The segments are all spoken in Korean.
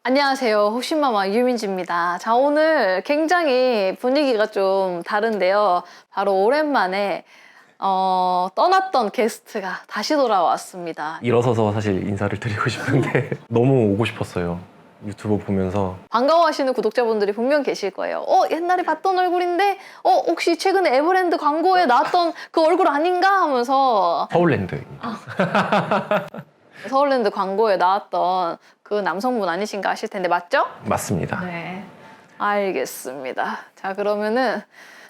안녕하세요. 호신마마 유민지입니다. 자, 오늘 굉장히 분위기가 좀 다른데요. 바로 오랜만에 떠났던 게스트가 다시 돌아왔습니다. 일어서서 사실 인사를 드리고 싶은데 너무 오고 싶었어요. 유튜브 보면서. 반가워하시는 구독자분들이 분명 계실 거예요. 옛날에 봤던 얼굴인데 혹시 최근에 에버랜드 광고에 나왔던 그 얼굴 아닌가 하면서 서울랜드입니다. 서울랜드 광고에 나왔던 그 남성분 아니신가 하실 텐데 맞죠? 맞습니다. 네, 알겠습니다. 자, 그러면은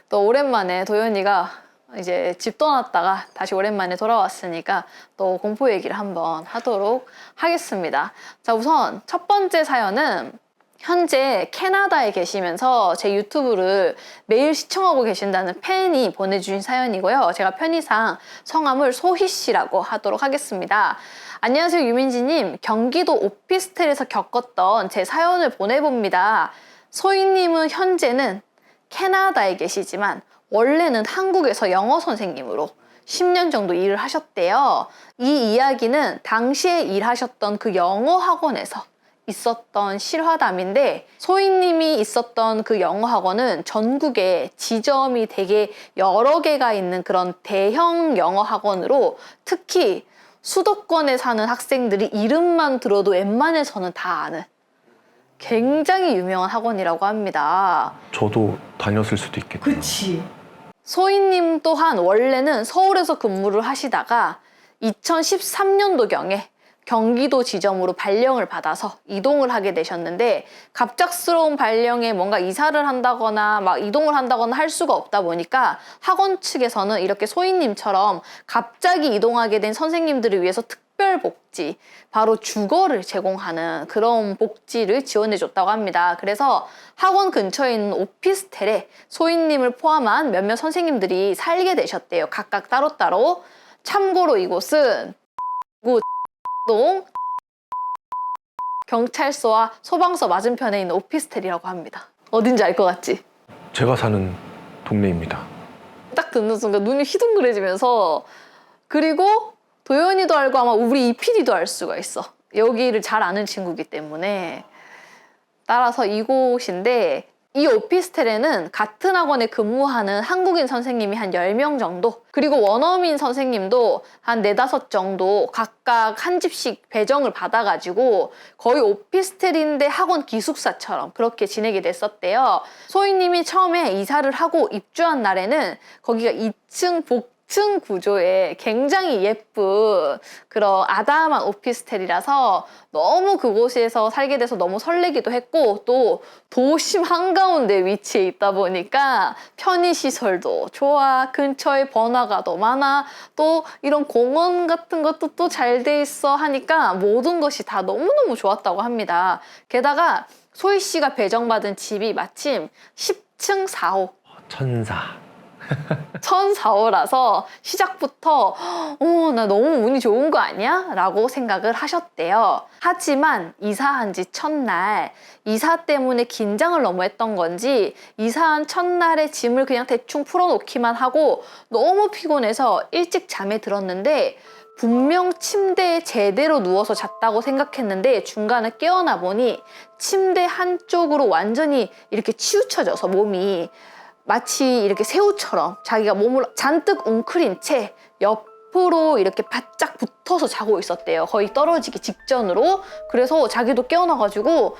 또 오랜만에 도현이가 이제 집 떠났다가 다시 오랜만에 돌아왔으니까 또 공포 얘기를 한번 하도록 하겠습니다. 자, 우선 첫 번째 사연은 현재 캐나다에 계시면서 제 유튜브를 매일 시청하고 계신다는 팬이 보내주신 사연이고요. 제가 편의상 성함을 소희 씨라고 하도록 하겠습니다. 안녕하세요, 유민지님. 경기도 오피스텔에서 겪었던 제 사연을 보내봅니다. 소희님은 현재는 캐나다에 계시지만 원래는 한국에서 영어 선생님으로 10년 정도 일을 하셨대요. 이 이야기는 당시에 일하셨던 그 영어 학원에서 있었던 실화담인데, 소희님이 있었던 그 영어 학원은 전국에 지점이 되게 여러 개가 있는 그런 대형 영어 학원으로, 특히 수도권에 사는 학생들이 이름만 들어도 웬만해서는 다 아는 굉장히 유명한 학원이라고 합니다. 저도 다녔을 수도 있겠네요. 그치. 소희님 또한 원래는 서울에서 근무를 하시다가 2013년도경에 경기도 지점으로 발령을 받아서 이동을 하게 되셨는데, 갑작스러운 발령에 뭔가 이사를 한다거나 막 이동을 한다거나 할 수가 없다 보니까 학원 측에서는 이렇게 소희님처럼 갑자기 이동하게 된 선생님들을 위해서 특별 복지, 바로 주거를 제공하는 그런 복지를 지원해 줬다고 합니다. 그래서 학원 근처에 있는 오피스텔에 소희님을 포함한 몇몇 선생님들이 살게 되셨대요. 각각 따로따로. 참고로 이곳은 동 경찰서와 소방서 맞은편에 있는 오피스텔이라고 합니다. 어딘지 알 것 같지? 제가 사는 동네입니다. 딱 듣는 순간 눈이 휘둥그레지면서, 그리고 도현이도 알고 아마 우리 이 PD도 알 수가 있어. 여기를 잘 아는 친구이기 때문에. 따라서 이곳인데, 이 오피스텔에는 같은 학원에 근무하는 한국인 선생님이 한 10명 정도, 그리고 원어민 선생님도 한 4, 5 정도 각각 한 집씩 배정을 받아가지고 거의 오피스텔인데 학원 기숙사처럼 그렇게 지내게 됐었대요. 소희님이 처음에 이사를 하고 입주한 날에는 거기가 2층 복층 구조의 굉장히 예쁜 그런 아담한 오피스텔이라서 너무 그곳에서 살게 돼서 너무 설레기도 했고, 또 도심 한가운데 위치해 있다 보니까 편의시설도 좋아, 근처에 번화가도 많아, 또 이런 공원 같은 것도 또 잘 돼 있어 하니까 모든 것이 다 너무너무 좋았다고 합니다. 게다가 소희 씨가 배정받은 집이 마침 10층 4호. 천사. 1004호라서 시작부터 나 너무 운이 좋은 거 아니야? 라고 생각을 하셨대요. 하지만 이사한 지 첫날, 이사 때문에 긴장을 너무 했던 건지 이사한 첫날에 짐을 그냥 대충 풀어놓기만 하고 너무 피곤해서 일찍 잠에 들었는데, 분명 침대에 제대로 누워서 잤다고 생각했는데 중간에 깨어나 보니 침대 한쪽으로 완전히 이렇게 치우쳐져서 몸이 마치 이렇게 새우처럼 자기가 몸을 잔뜩 웅크린 채 옆으로 이렇게 바짝 붙어서 자고 있었대요. 거의 떨어지기 직전으로. 그래서 자기도 깨어나가지고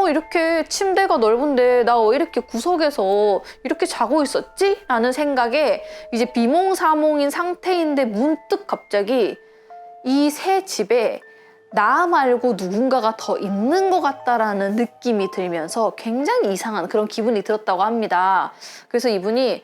이렇게 침대가 넓은데 나 왜 이렇게 구석에서 이렇게 자고 있었지? 라는 생각에 이제 비몽사몽인 상태인데 문득 갑자기 이 새 집에 나 말고 누군가가 더 있는 것 같다라는 느낌이 들면서 굉장히 이상한 그런 기분이 들었다고 합니다. 그래서 이분이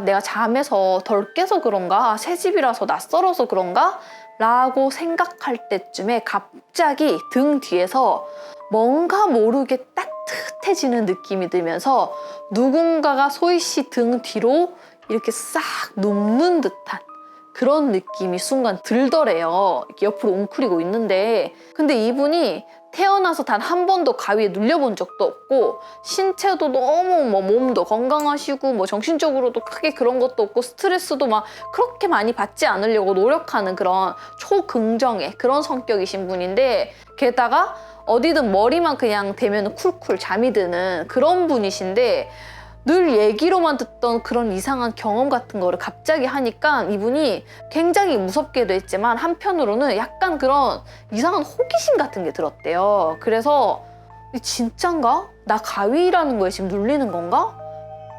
내가 잠에서 덜 깨서 그런가? 새 집이라서 낯설어서 그런가? 라고 생각할 때쯤에 갑자기 등 뒤에서 뭔가 모르게 따뜻해지는 느낌이 들면서 누군가가 소희 씨 등 뒤로 이렇게 싹 눕는 듯한 그런 느낌이 순간 들더래요. 이렇게 옆으로 웅크리고 있는데 근데 이분이 태어나서 단 한 번도 가위에 눌려본 적도 없고 신체도 너무 뭐 몸도 건강하시고 뭐 정신적으로도 크게 그런 것도 없고 스트레스도 막 그렇게 많이 받지 않으려고 노력하는 그런 초긍정의 그런 성격이신 분인데 게다가 어디든 머리만 그냥 대면 쿨쿨 잠이 드는 그런 분이신데 늘 얘기로만 듣던 그런 이상한 경험 같은 거를 갑자기 하니까 이분이 굉장히 무섭게도 했지만 한편으로는 약간 그런 이상한 호기심 같은 게 들었대요. 그래서 이 진짠가? 나 가위라는 거에 지금 눌리는 건가?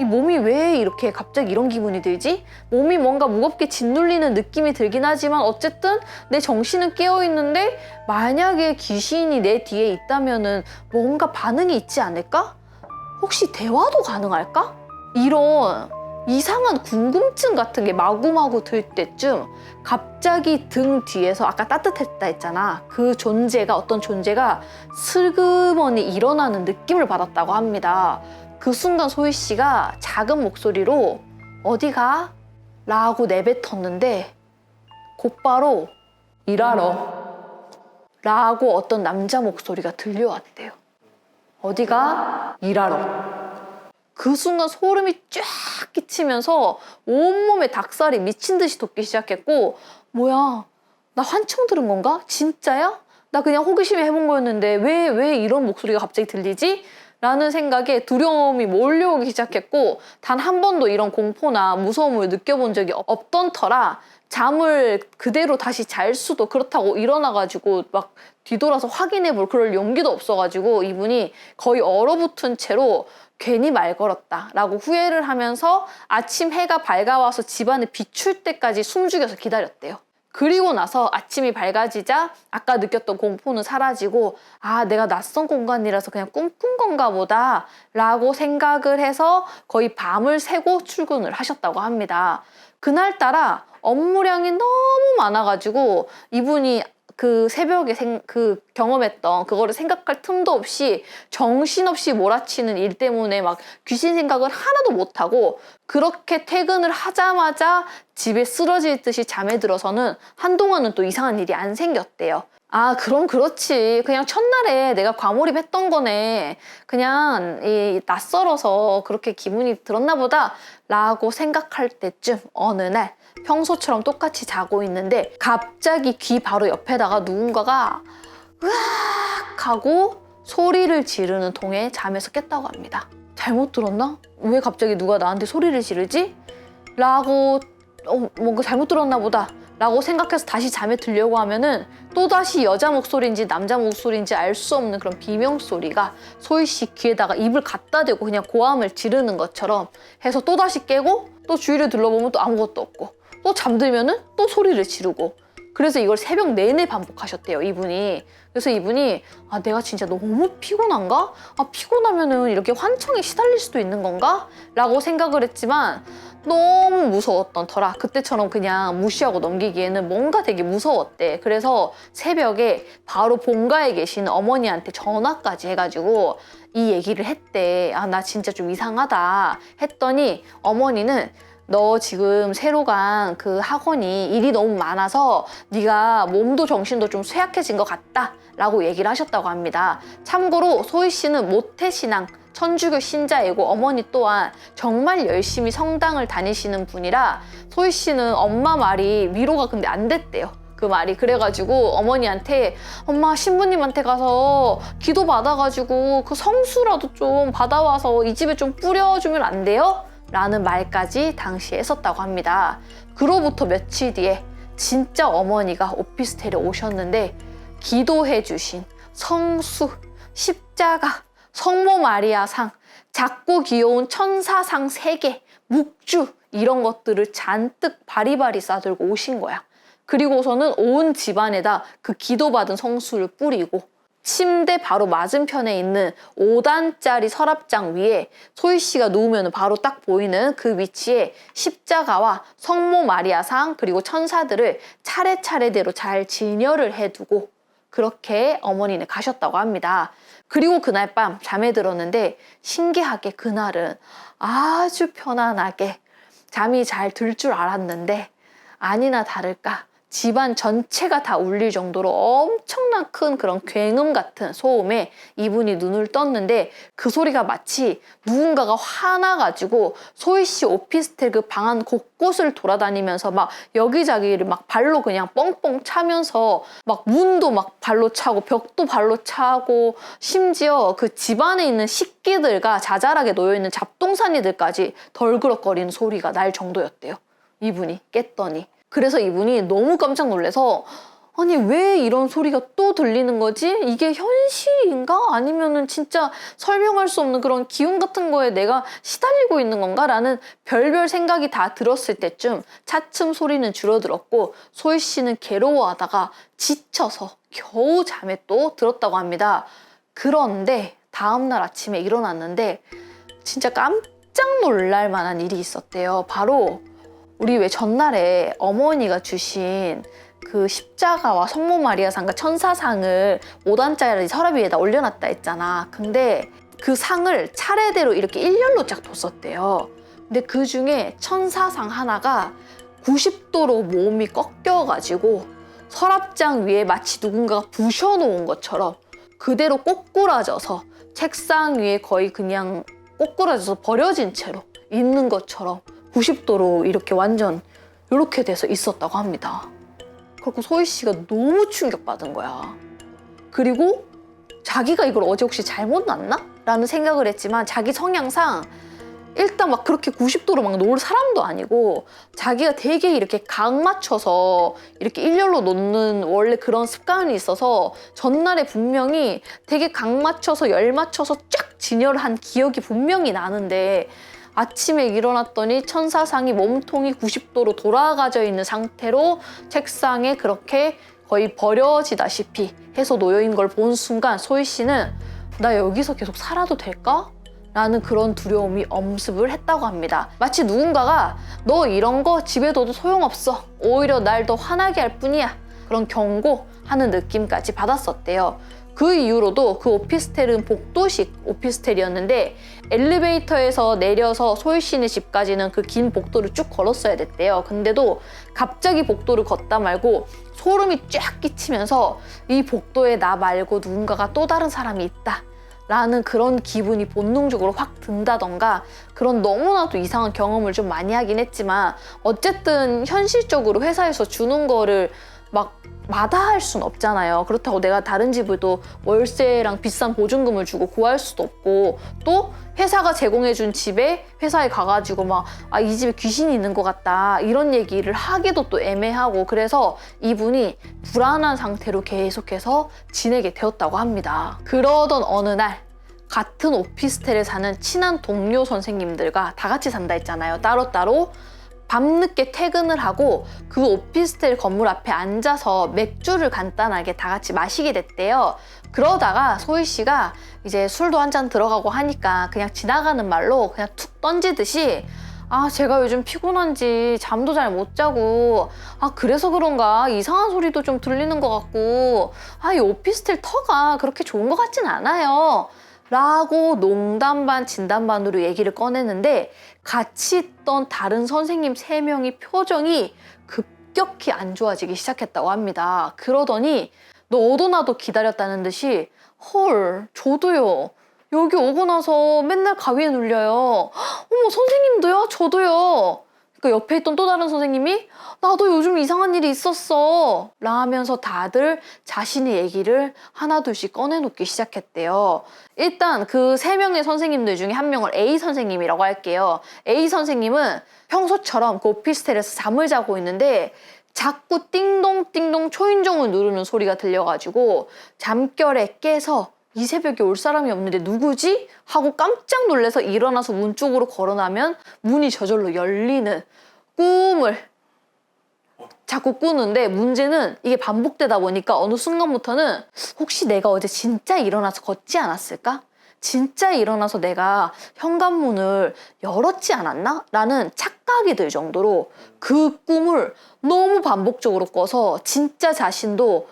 이 몸이 왜 이렇게 갑자기 이런 기분이 들지? 몸이 뭔가 무겁게 짓눌리는 느낌이 들긴 하지만 어쨌든 내 정신은 깨어있는데 만약에 귀신이 내 뒤에 있다면은 뭔가 반응이 있지 않을까? 혹시 대화도 가능할까? 이런 이상한 궁금증 같은 게 마구마구 들 때쯤 갑자기 등 뒤에서 아까 따뜻했다 했잖아. 그 존재가 어떤 존재가 슬그머니 일어나는 느낌을 받았다고 합니다. 그 순간 소희 씨가 작은 목소리로 어디가? 라고 내뱉었는데 곧바로 일하러 라고 어떤 남자 목소리가 들려왔대요. 어디가? 일하러. 그 순간 소름이 쫙 끼치면서 온몸에 닭살이 미친 듯이 돋기 시작했고 뭐야? 나 환청 들은 건가? 진짜야? 나 그냥 호기심에 해본 거였는데 왜 이런 목소리가 갑자기 들리지? 라는 생각에 두려움이 몰려오기 시작했고 단 한 번도 이런 공포나 무서움을 느껴본 적이 없던 터라 잠을 그대로 다시 잘 수도 그렇다고 일어나가지고 막 뒤돌아서 확인해볼 그럴 용기도 없어가지고 이분이 거의 얼어붙은 채로 괜히 말 걸었다 라고 후회를 하면서 아침 해가 밝아와서 집안을 비출 때까지 숨죽여서 기다렸대요. 그리고 나서 아침이 밝아지자 아까 느꼈던 공포는 사라지고 아 내가 낯선 공간이라서 그냥 꿈꾼 건가 보다 라고 생각을 해서 거의 밤을 새고 출근을 하셨다고 합니다. 그날따라 업무량이 너무 많아가지고 이분이 그 새벽에 그 경험했던 그거를 생각할 틈도 없이 정신없이 몰아치는 일 때문에 막 귀신 생각을 하나도 못하고 그렇게 퇴근을 하자마자 집에 쓰러질 듯이 잠에 들어서는 한동안은 또 이상한 일이 안 생겼대요. 아 그럼 그렇지 그냥 첫날에 내가 과몰입했던 거네 그냥 낯설어서 그렇게 기분이 들었나 보다 라고 생각할 때쯤 어느 날 평소처럼 똑같이 자고 있는데 갑자기 귀 바로 옆에다가 누군가가 으악 하고 소리를 지르는 통에 잠에서 깼다고 합니다. 잘못 들었나? 왜 갑자기 누가 나한테 소리를 지르지? 라고 뭔가 잘못 들었나 보다 라고 생각해서 다시 잠에 들려고 하면은 또다시 여자 목소리인지 남자 목소리인지 알 수 없는 그런 비명소리가 소희 씨 귀에다가 입을 갖다 대고 그냥 고함을 지르는 것처럼 해서 또다시 깨고 또 주위를 둘러보면 또 아무것도 없고 또 잠들면은 또 소리를 지르고 그래서 이걸 새벽 내내 반복하셨대요 이분이. 그래서 이분이 아 내가 진짜 너무 피곤한가? 아 피곤하면은 이렇게 환청에 시달릴 수도 있는 건가? 라고 생각을 했지만 너무 무서웠던 터라 그때처럼 그냥 무시하고 넘기기에는 뭔가 되게 무서웠대. 그래서 새벽에 바로 본가에 계신 어머니한테 전화까지 해가지고 이 얘기를 했대. 아 나 진짜 좀 이상하다 했더니 어머니는 너 지금 새로 간 그 학원이 일이 너무 많아서 네가 몸도 정신도 좀 쇠약해진 것 같다 라고 얘기를 하셨다고 합니다. 참고로 소희 씨는 모태신앙 천주교 신자이고 어머니 또한 정말 열심히 성당을 다니시는 분이라 소희 씨는 엄마 말이 위로가 근데 안 됐대요. 그 말이. 그래가지고 어머니한테 엄마 신부님한테 가서 기도 받아가지고 그 성수라도 좀 받아와서 이 집에 좀 뿌려주면 안 돼요? 라는 말까지 당시에 했었다고 합니다. 그로부터 며칠 뒤에 진짜 어머니가 오피스텔에 오셨는데 기도해 주신 성수, 십자가, 성모 마리아상, 작고 귀여운 천사상 3개, 묵주 이런 것들을 잔뜩 바리바리 싸들고 오신 거야. 그리고서는 온 집안에다 그 기도받은 성수를 뿌리고 침대 바로 맞은편에 있는 5단짜리 서랍장 위에 소희 씨가 누우면 바로 딱 보이는 그 위치에 십자가와 성모 마리아상 그리고 천사들을 차례차례대로 잘 진열을 해두고 그렇게 어머니는 가셨다고 합니다. 그리고 그날 밤 잠에 들었는데 신기하게 그날은 아주 편안하게 잠이 잘 들 줄 알았는데 아니나 다를까 집안 전체가 다 울릴 정도로 엄청난 큰 그런 굉음 같은 소음에 이분이 눈을 떴는데 그 소리가 마치 누군가가 화나가지고 소희 씨 오피스텔 그 방 안 곳곳을 돌아다니면서 막 여기저기를 막 발로 그냥 뻥뻥 차면서 막 문도 막 발로 차고 벽도 발로 차고 심지어 그 집안에 있는 식기들과 자잘하게 놓여있는 잡동사니들까지 덜그럭거리는 소리가 날 정도였대요. 이분이 깼더니. 그래서 이분이 너무 깜짝 놀라서 아니 왜 이런 소리가 또 들리는 거지? 이게 현실인가? 아니면은 진짜 설명할 수 없는 그런 기운 같은 거에 내가 시달리고 있는 건가? 라는 별별 생각이 다 들었을 때쯤 차츰 소리는 줄어들었고 소희 씨는 괴로워하다가 지쳐서 겨우 잠에 또 들었다고 합니다. 그런데 다음날 아침에 일어났는데 진짜 깜짝 놀랄 만한 일이 있었대요. 바로 우리 왜 전날에 어머니가 주신 그 십자가와 성모 마리아상과 천사상을 5단짜리 서랍 위에다 올려놨다 했잖아. 근데 그 상을 차례대로 이렇게 일렬로 쫙 뒀었대요. 근데 그 중에 천사상 하나가 90도로 몸이 꺾여가지고 서랍장 위에 마치 누군가가 부셔놓은 것처럼 그대로 꼬꾸라져서 책상 위에 거의 그냥 꼬꾸라져서 버려진 채로 있는 것처럼 90도로 이렇게 완전 이렇게 돼서 있었다고 합니다. 그리고 소희 씨가 너무 충격받은 거야. 그리고 자기가 이걸 어제 혹시 잘못 놨나? 라는 생각을 했지만 자기 성향상 일단 막 그렇게 90도로 막 놓을 사람도 아니고 자기가 되게 이렇게 각 맞춰서 이렇게 일렬로 놓는 원래 그런 습관이 있어서 전날에 분명히 되게 각 맞춰서 열 맞춰서 쫙 진열한 기억이 분명히 나는데 아침에 일어났더니 천사상이 몸통이 90도로 돌아가져 있는 상태로 책상에 그렇게 거의 버려지다시피 해서 놓여있는 걸 본 순간 소희 씨는 나 여기서 계속 살아도 될까? 라는 그런 두려움이 엄습을 했다고 합니다. 마치 누군가가 너 이런 거 집에 둬도 소용없어. 오히려 날 더 화나게 할 뿐이야. 그런 경고하는 느낌까지 받았었대요. 그 이후로도 그 오피스텔은 복도식 오피스텔이었는데 엘리베이터에서 내려서 소희 씨네 집까지는 그 긴 복도를 쭉 걸었어야 됐대요. 근데도 갑자기 복도를 걷다 말고 소름이 쫙 끼치면서 이 복도에 나 말고 누군가가 또 다른 사람이 있다 라는 그런 기분이 본능적으로 확 든다던가 그런 너무나도 이상한 경험을 좀 많이 하긴 했지만 어쨌든 현실적으로 회사에서 주는 거를 막 마다할 순 없잖아요. 그렇다고 내가 다른 집을 또 월세랑 비싼 보증금을 주고 구할 수도 없고 또 회사가 제공해준 집에 회사에 가가지고 막 이 집에 귀신이 있는 것 같다 이런 얘기를 하기도 또 애매하고 그래서 이분이 불안한 상태로 계속해서 지내게 되었다고 합니다. 그러던 어느 날 같은 오피스텔에 사는 친한 동료 선생님들과 다 같이 산다 했잖아요. 따로따로 밤늦게 퇴근을 하고 그 오피스텔 건물 앞에 앉아서 맥주를 간단하게 다 같이 마시게 됐대요. 그러다가 소희 씨가 이제 술도 한 잔 들어가고 하니까 그냥 지나가는 말로 그냥 툭 던지듯이 제가 요즘 피곤한지 잠도 잘 못 자고 그래서 그런가 이상한 소리도 좀 들리는 것 같고 이 오피스텔 터가 그렇게 좋은 것 같진 않아요. 라고 농담 반 진담 반으로 얘기를 꺼내는데 같이 있던 다른 선생님 3명이 표정이 급격히 안 좋아지기 시작했다고 합니다. 그러더니 너도 나도 기다렸다는 듯이 헐 저도요. 여기 오고 나서 맨날 가위에 눌려요. 어머 선생님도요? 저도요. 그러니까 옆에 있던 또 다른 선생님이 나도 요즘 이상한 일이 있었어 라면서 다들 자신의 얘기를 하나둘씩 꺼내놓기 시작했대요. 일단 그 3명의 선생님들 중에 한 명을 A 선생님이라고 할게요. A 선생님은 평소처럼 그 오피스텔에서 잠을 자고 있는데 자꾸 띵동띵동 초인종을 누르는 소리가 들려가지고 잠결에 깨서 이 새벽에 올 사람이 없는데 누구지? 하고 깜짝 놀라서 일어나서 문 쪽으로 걸어나면 문이 저절로 열리는 꿈을 자꾸 꾸는데 문제는 이게 반복되다 보니까 어느 순간부터는 혹시 내가 어제 진짜 일어나서 걷지 않았을까? 진짜 일어나서 내가 현관문을 열었지 않았나? 라는 착각이 들 정도로 그 꿈을 너무 반복적으로 꿔서 진짜 자신도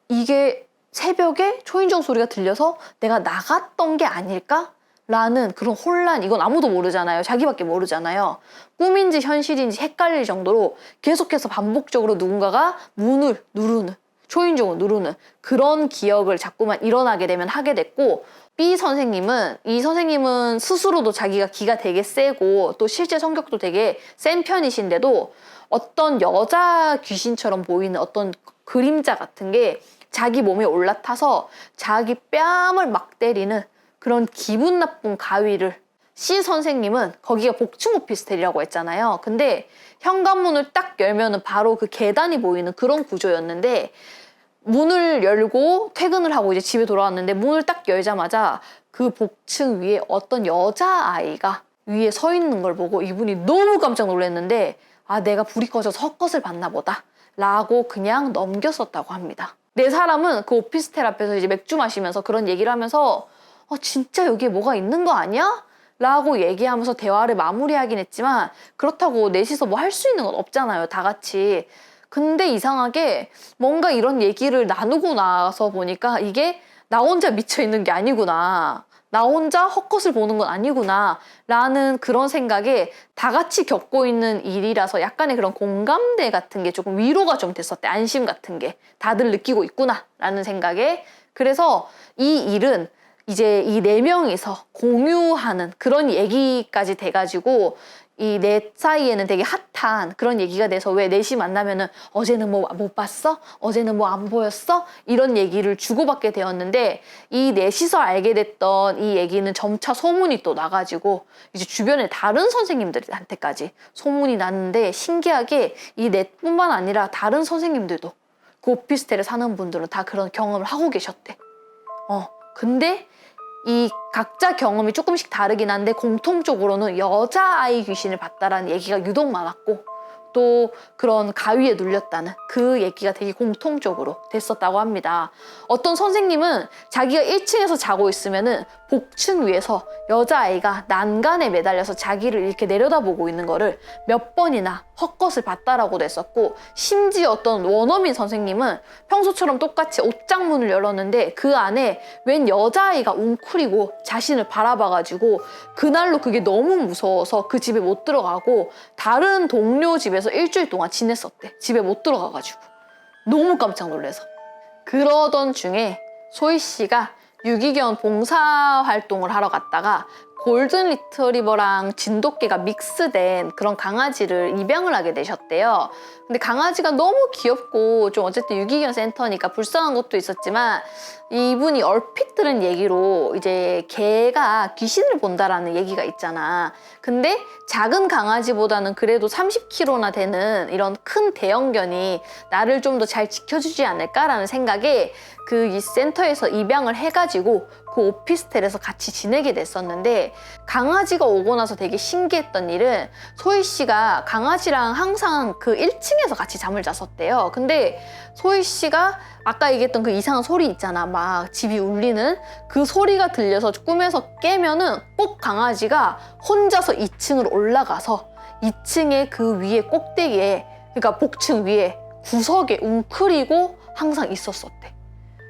이게 새벽에 초인종 소리가 들려서 내가 나갔던 게 아닐까? 라는 그런 혼란, 이건 아무도 모르잖아요. 자기밖에 모르잖아요. 꿈인지 현실인지 헷갈릴 정도로 계속해서 반복적으로 누군가가 문을 누르는, 초인종을 누르는 그런 기억을 자꾸만 일어나게 되면 하게 됐고, 이 선생님은 스스로도 자기가 기가 되게 세고 또 실제 성격도 되게 센 편이신데도 어떤 여자 귀신처럼 보이는 어떤 그림자 같은 게 자기 몸에 올라타서 자기 뺨을 막 때리는 그런 기분 나쁜 가위를, C 선생님은 거기가 복층 오피스텔이라고 했잖아요. 근데 현관문을 딱 열면은 바로 그 계단이 보이는 그런 구조였는데, 문을 열고 퇴근을 하고 이제 집에 돌아왔는데 문을 딱 열자마자 그 복층 위에 어떤 여자아이가 위에 서 있는 걸 보고 이분이 너무 깜짝 놀랐는데, 아, 내가 불이 꺼져서 헛것을 봤나 보다 라고 그냥 넘겼었다고 합니다. 네 사람은 그 오피스텔 앞에서 이제 맥주 마시면서 그런 얘기를 하면서 진짜 여기에 뭐가 있는 거 아니야? 라고 얘기하면서 대화를 마무리하긴 했지만, 그렇다고 넷이서 뭐 할 수 있는 건 없잖아요, 다 같이. 근데 이상하게 뭔가 이런 얘기를 나누고 나서 보니까 이게 나 혼자 미쳐있는 게 아니구나, 나 혼자 헛것을 보는 건 아니구나 라는 그런 생각에 다 같이 겪고 있는 일이라서 약간의 그런 공감대 같은 게 조금 위로가 좀 됐었대. 안심 같은 게 다들 느끼고 있구나 라는 생각에. 그래서 이 일은 이제 이 네 명이서 공유하는 그런 얘기까지 돼가지고 이 넷 사이에는 되게 핫한 그런 얘기가 돼서, 왜 넷이 만나면은 어제는 뭐 못 봤어? 어제는 뭐 안 보였어? 이런 얘기를 주고받게 되었는데, 이 넷이서 알게 됐던 이 얘기는 점차 소문이 또 나가지고 이제 주변에 다른 선생님들한테까지 소문이 났는데, 신기하게 이 넷뿐만 아니라 다른 선생님들도 그 오피스텔에 사는 분들은 다 그런 경험을 하고 계셨대. 근데 이 각자 경험이 조금씩 다르긴 한데 공통적으로는 여자아이 귀신을 봤다라는 얘기가 유독 많았고, 또 그런 가위에 눌렸다는 그 얘기가 되게 공통적으로 됐었다고 합니다. 어떤 선생님은 자기가 1층에서 자고 있으면은 복층 위에서 여자아이가 난간에 매달려서 자기를 이렇게 내려다보고 있는 거를 몇 번이나 헛것을 봤다라고도 했었고, 심지어 어떤 원어민 선생님은 평소처럼 똑같이 옷장문을 열었는데 그 안에 웬 여자아이가 웅크리고 자신을 바라봐가지고 그날로 그게 너무 무서워서 그 집에 못 들어가고 다른 동료 집에서 일주일 동안 지냈었대. 집에 못 들어가가지고 너무 깜짝 놀라서. 그러던 중에 소희 씨가 유기견 봉사활동을 하러 갔다가 골든 리트리버랑 진돗개가 믹스된 그런 강아지를 입양을 하게 되셨대요. 근데 강아지가 너무 귀엽고 좀 어쨌든 유기견 센터니까 불쌍한 것도 있었지만, 이분이 얼핏 들은 얘기로 이제 개가 귀신을 본다라는 얘기가 있잖아. 근데 작은 강아지보다는 그래도 30kg나 되는 이런 큰 대형견이 나를 좀 더 잘 지켜주지 않을까라는 생각에 그 이 센터에서 입양을 해가지고 그 오피스텔에서 같이 지내게 됐었는데, 강아지가 오고 나서 되게 신기했던 일은 소희 씨가 강아지랑 항상 그 1층에서 같이 잠을 잤었대요. 근데 소희 씨가 아까 얘기했던 그 이상한 소리 있잖아, 막 집이 울리는 그 소리가 들려서 꿈에서 깨면은 꼭 강아지가 혼자서 2층으로 올라가서 2층의 그 위에 꼭대기에, 그러니까 복층 위에 구석에 웅크리고 항상 있었었대.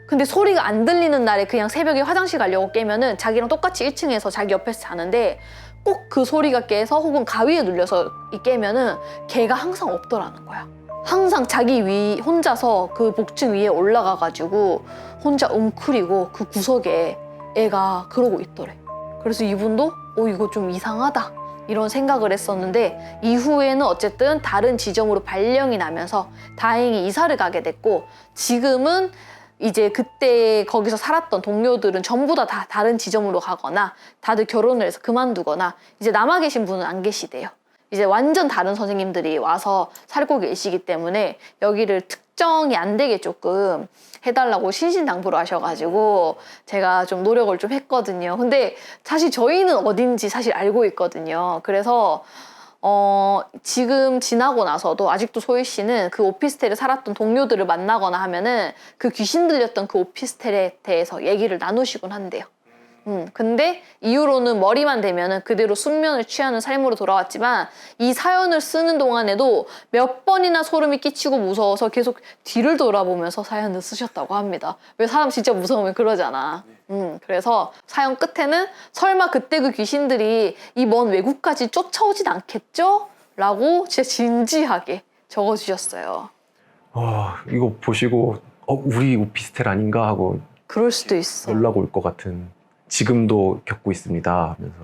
근데 소리가 안 들리는 날에 그냥 새벽에 화장실 가려고 깨면은 자기랑 똑같이 1층에서 자기 옆에서 자는데 꼭 그 소리가 깨서 혹은 가위에 눌려서 깨면은 걔가 항상 없더라는 거야. 항상 자기 혼자서 그 복층 위에 올라가가지고 혼자 웅크리고 그 구석에 애가 그러고 있더래. 그래서 이분도 이거 좀 이상하다 이런 생각을 했었는데, 이후에는 어쨌든 다른 지점으로 발령이 나면서 다행히 이사를 가게 됐고, 지금은 이제 그때 거기서 살았던 동료들은 전부 다 다른 지점으로 가거나 다들 결혼을 해서 그만두거나 이제 남아 계신 분은 안 계시대요. 이제 완전 다른 선생님들이 와서 살고 계시기 때문에 여기를 특정이 안 되게 조금 해달라고 신신당부를 하셔가지고 제가 좀 노력을 좀 했거든요. 근데 사실 저희는 어딘지 사실 알고 있거든요. 그래서 지금 지나고 나서도 아직도 소희 씨는 그 오피스텔에 살았던 동료들을 만나거나 하면은 그 귀신 들렸던 그 오피스텔에 대해서 얘기를 나누시곤 한대요. 근데 이후로는 머리만 대면은 그대로 숙면을 취하는 삶으로 돌아왔지만, 이 사연을 쓰는 동안에도 몇 번이나 소름이 끼치고 무서워서 계속 뒤를 돌아보면서 사연을 쓰셨다고 합니다. 왜 사람 진짜 무서우면 그러잖아. 그래서 사연 끝에는 설마 그때 그 귀신들이 이 먼 외국까지 쫓아오진 않겠죠? 라고 진짜 진지하게 적어주셨어요. 이거 보시고 우리 오피스텔 아닌가 하고 그럴 수도 있어. 연락 올 것 같은, 지금도 겪고 있습니다 하면서.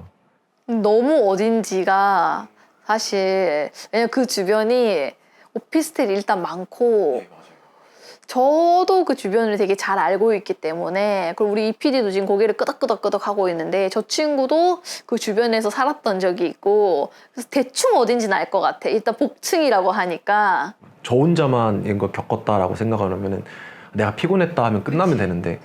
너무 어딘지가 사실 왜냐면 그 주변이 오피스텔이 일단 많고 저도 그 주변을 되게 잘 알고 있기 때문에, 그리고 우리 이 PD도 지금 고개를 끄덕끄덕끄덕 하고 있는데 저 친구도 그 주변에서 살았던 적이 있고, 그래서 대충 어딘지는 알 것 같아. 일단 복층이라고 하니까. 저 혼자만 이런 거 겪었다라고 생각하면은 내가 피곤했다 하면 끝나면 되는데,